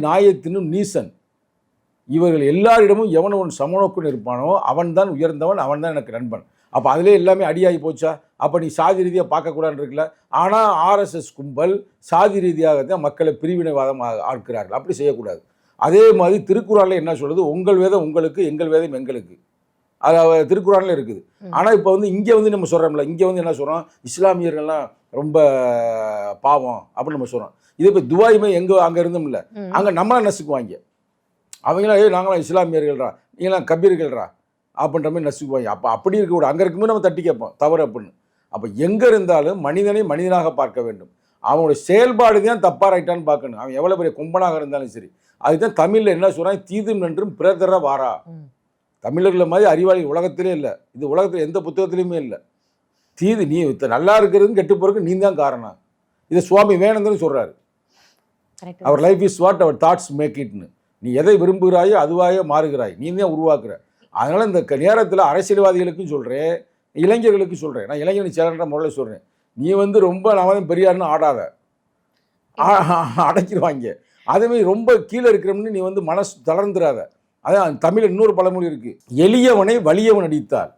நாயை தின்னும் நீசன், இவர்கள் எல்லாரிடமும் எவன் சமநோக்குடன் இருப்பானோ அவன் தான் உயர்ந்தவன், அவன் தான் எனக்கு நண்பன். அப்போ அதிலே எல்லாமே அடியாகி போச்சா? அப்போ நீ சாதி ரீதியாக பார்க்கக்கூடாதுன்னு இருக்குல்ல. ஆனால் ஆர்எஸ்எஸ் கும்பல் சாதி ரீதியாக தான் மக்களை பிரிவினைவாதம் ஆட்கிறார்கள். அப்படி செய்யக்கூடாது. அதே மாதிரி திருக்குறளில் என்ன சொல்லுது? உங்கள் வேதம் உங்களுக்கு, எங்கள் வேதம் எங்களுக்கு. அது திருக்குறளில் இருக்குது. ஆனால் இப்போ வந்து இங்கே வந்து நம்ம சொல்கிறோம்ல, இங்கே வந்து என்ன சொல்கிறோம்? இஸ்லாமியர்கள்லாம் ரொம்ப பாவம் அப்படின்னு நம்ம சொல்கிறோம். இதே இப்போ துபாயுமே அங்கே இருந்தோம்ல, அங்கே நம்மளை நசுக்குவாங்க. அவங்களாம் நாங்களாம் இஸ்லாமியர்கள்ரா, நீங்களாம் கபீர்கள்ரா அப்படின்ற மாதிரி நசுக்குவாங்க. அப்போ அப்படி இருக்கக்கூடாது. அங்கே இருக்கும்போது நம்ம தட்டி கேட்போம் தவறு அப்படின்னு. அப்போ எங்கே இருந்தாலும் மனிதனை மனிதனாக பார்க்க வேண்டும். அவனுடைய செயல்பாடு தான் தப்பாக ரைட்டான்னு பார்க்கணும். அவன் எவ்வளோ பெரிய கும்பனாக இருந்தாலும் சரி. அதுதான் தமிழில் என்ன சொல்கிறான்? தீதும் நன்றும் பிறதர வாரா. தமிழர்களை மாதிரி அறிவாளி உலகத்திலே இல்லை. இது உலகத்தில் எந்த புத்தகத்துலேயுமே இல்லை. தீது நீ நல்லா இருக்கிறதுன்னு கெட்டு போகிறதுக்கு நீ தான் காரணம். இதை சுவாமி விவேகானந்தர் சொல்கிறாரு. அவர் life is what our thoughts make இட்னு. நீ எதை விரும்புகிறாயோ அதுவாக மாறுகிறாய், நீ தான் உருவாக்குற. அதனால் இந்த நேரத்தில் அரசியல்வாதிகளுக்கும் சொல்கிறேன், இளைஞர்களுக்கும் சொல்கிறேன். நான் இளைஞர்கள் சேலன்ற முறையில் சொல்கிறேன், நீ வந்து ரொம்ப நான் பெரியார்னு ஆடாத, அடைக்கிடுவாங்க. அதேமாதிரி ரொம்ப கீழே இருக்கிறோம்னு நீ வந்து மனசு தளர்ந்துடாத. அதான் தமிழ் இன்னொரு பழமொழி இருக்குது, எளியவனை வலியவன் அடித்தால்,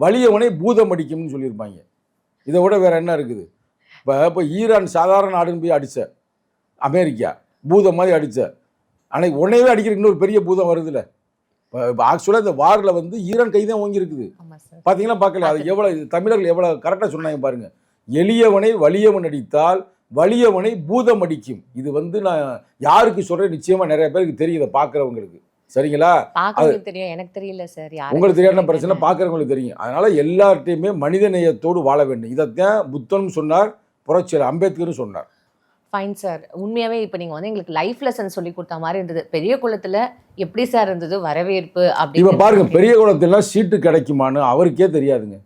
வலியவனை பூதம் அடிக்கும்னு சொல்லியிருப்பாங்க. இதை விட வேறு என்ன இருக்குது? இப்போ ஈரான் சாதாரண நாடுன்னு போய் அடித்த அமெரிக்கா பூதம் மாதிரி அடித்த, ஆனால் உன்னையவே அடிக்கிற இன்னொரு பெரிய பூதம் வருதுல்ல. இப்போ ஆக்சுவலாக இந்த வாரில் வந்து ஈரான் கை தான் ஓங்கியிருக்குது. ஆமா சார். பார்த்தீங்களா பார்க்கல, அது எவ்வளோ தமிழர்கள் எவ்வளோ கரெக்டாக சொன்னாங்க பாருங்க. எளியவனை வலியவன் அடித்தால் வலியவனை பூதம் அடிக்கும். இது வந்து நான் யாருக்கு சொல்கிறேன், நிச்சயமாக நிறைய பேருக்கு தெரியும், இதை பார்க்குறவங்களுக்கு. சரிங்களா? பார்க்கறவங்களுக்கு தெரியும், எனக்கு தெரியல சார். உங்களுக்கு தெரியாத பிரச்சனை பார்க்குறவங்களுக்கு தெரியும். அதனால் எல்லார்ட்டையுமே மனித நேயத்தோடு வாழ வேண்டும். இதைத்தான் புத்தனும் சொன்னார், புரட்சியாளர் அம்பேத்கரும் சொன்னார். Fine sir. உண்மையாகவே இப்போ நீங்கள் வந்து எங்களுக்கு லைஃப் லெசன் சொல்லி கொடுத்த மாதிரி இருந்தது. பெரிய குளத்தில் எப்படி சார் இருந்தது வரவேற்பு இப்போ அப்படின்னு பாருங்க, பெரிய குளத்துலாம் சீட்டு கிடைக்குமான்னு அவருக்கே தெரியாதுங்க.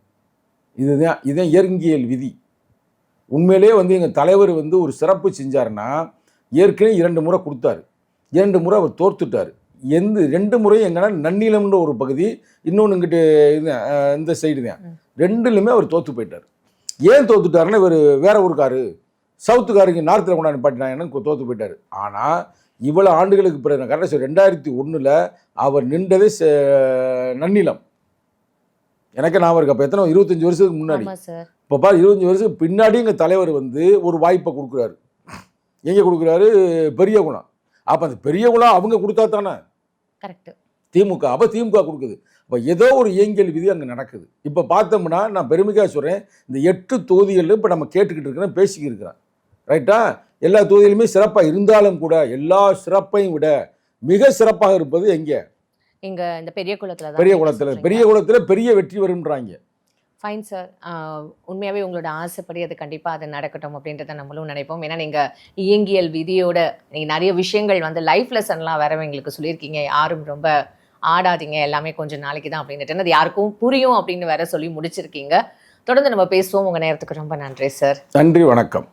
இதுதான் இயற்கையியல் விதி. உண்மையிலே வந்து எங்கள் தலைவர் வந்து ஒரு சிறப்பு செஞ்சாருன்னா, ஏற்கனவே 2 முறை கொடுத்தாரு, 2 முறை அவர் தோர்த்துட்டார். 2 முறையும் எங்கன்னா நன்னிலம்ன்ற ஒரு பகுதி, இன்னொன்று இங்கிட்டு இந்த சைடு தான், 2லுமே அவர் தோற்று போயிட்டார். ஏன் தோத்துட்டாருன்னா, இவர் வேற ஊருக்காரு, சவுத்துக்காரங்க நார்த்தில் கொண்டாந்து பாட்டினாங்கன்னு தோற்று போயிட்டார். ஆனால் இவ்வளோ ஆண்டுகளுக்கு பிறகு நான் கரெக்டாக 2001 அவர் நின்றதே நன்னிலம். எனக்கு நான் இருக்கு அப்போ எத்தனை 25 வருஷத்துக்கு முன்னாடி. சார். இப்போ பாரு 25 வருஷத்துக்கு பின்னாடி எங்கள் தலைவர் வந்து ஒரு வாய்ப்பை கொடுக்குறாரு. எங்கே கொடுக்குறாரு? பெரிய குளம். அப்போ அந்த பெரிய குளம் அவங்க கொடுத்தா தானே கரெக்ட். திமுக, அப்போ திமுக கொடுக்குது. இப்போ ஏதோ ஒரு இயங்கியல் விதி அங்கே நடக்குது. இப்போ பார்த்தோம்னா நான் பெருமைக்காக சொல்கிறேன், இந்த 8 தொகுதிகளில் இப்போ நம்ம கேட்டுக்கிட்டு இருக்கிறேன், பேசிக்கிட்டு இருக்கிறேன். ரைட்டா? எல்லா தொகுதியிலுமே சிறப்பாக இருந்தாலும் கூட எல்லா சிறப்பையும் விட மிக சிறப்பாக இருப்பது எங்கே? இங்க இந்த பெரிய குளத்துல தான். பெரிய குளத்தில் பெரிய வெற்றி வரும்ன்றாங்க. Fine sir. உண்மையாகவே உங்களோட ஆசைப்படி அது கண்டிப்பாக அது நடக்கட்டும் அப்படின்றத நம்மளும் நினைப்போம். ஏன்னா நீங்கள் இயங்கியல் விதியோட நீங்கள் நிறைய விஷயங்கள் வந்து லைஃப் லெசன்லாம் வேற எங்களுக்கு சொல்லியிருக்கீங்க. யாரும் ரொம்ப ஆடாதீங்க, எல்லாமே கொஞ்சம் நாளைக்கு தான் அப்படின்ட்டு அது யாருக்கும் புரியும் அப்படின்னு வேற சொல்லி முடிச்சிருக்கீங்க. தொடர்ந்து நம்ம பேசுவோம். உங்கள் நேரத்துக்கு ரொம்ப நன்றி சார். நன்றி, வணக்கம்.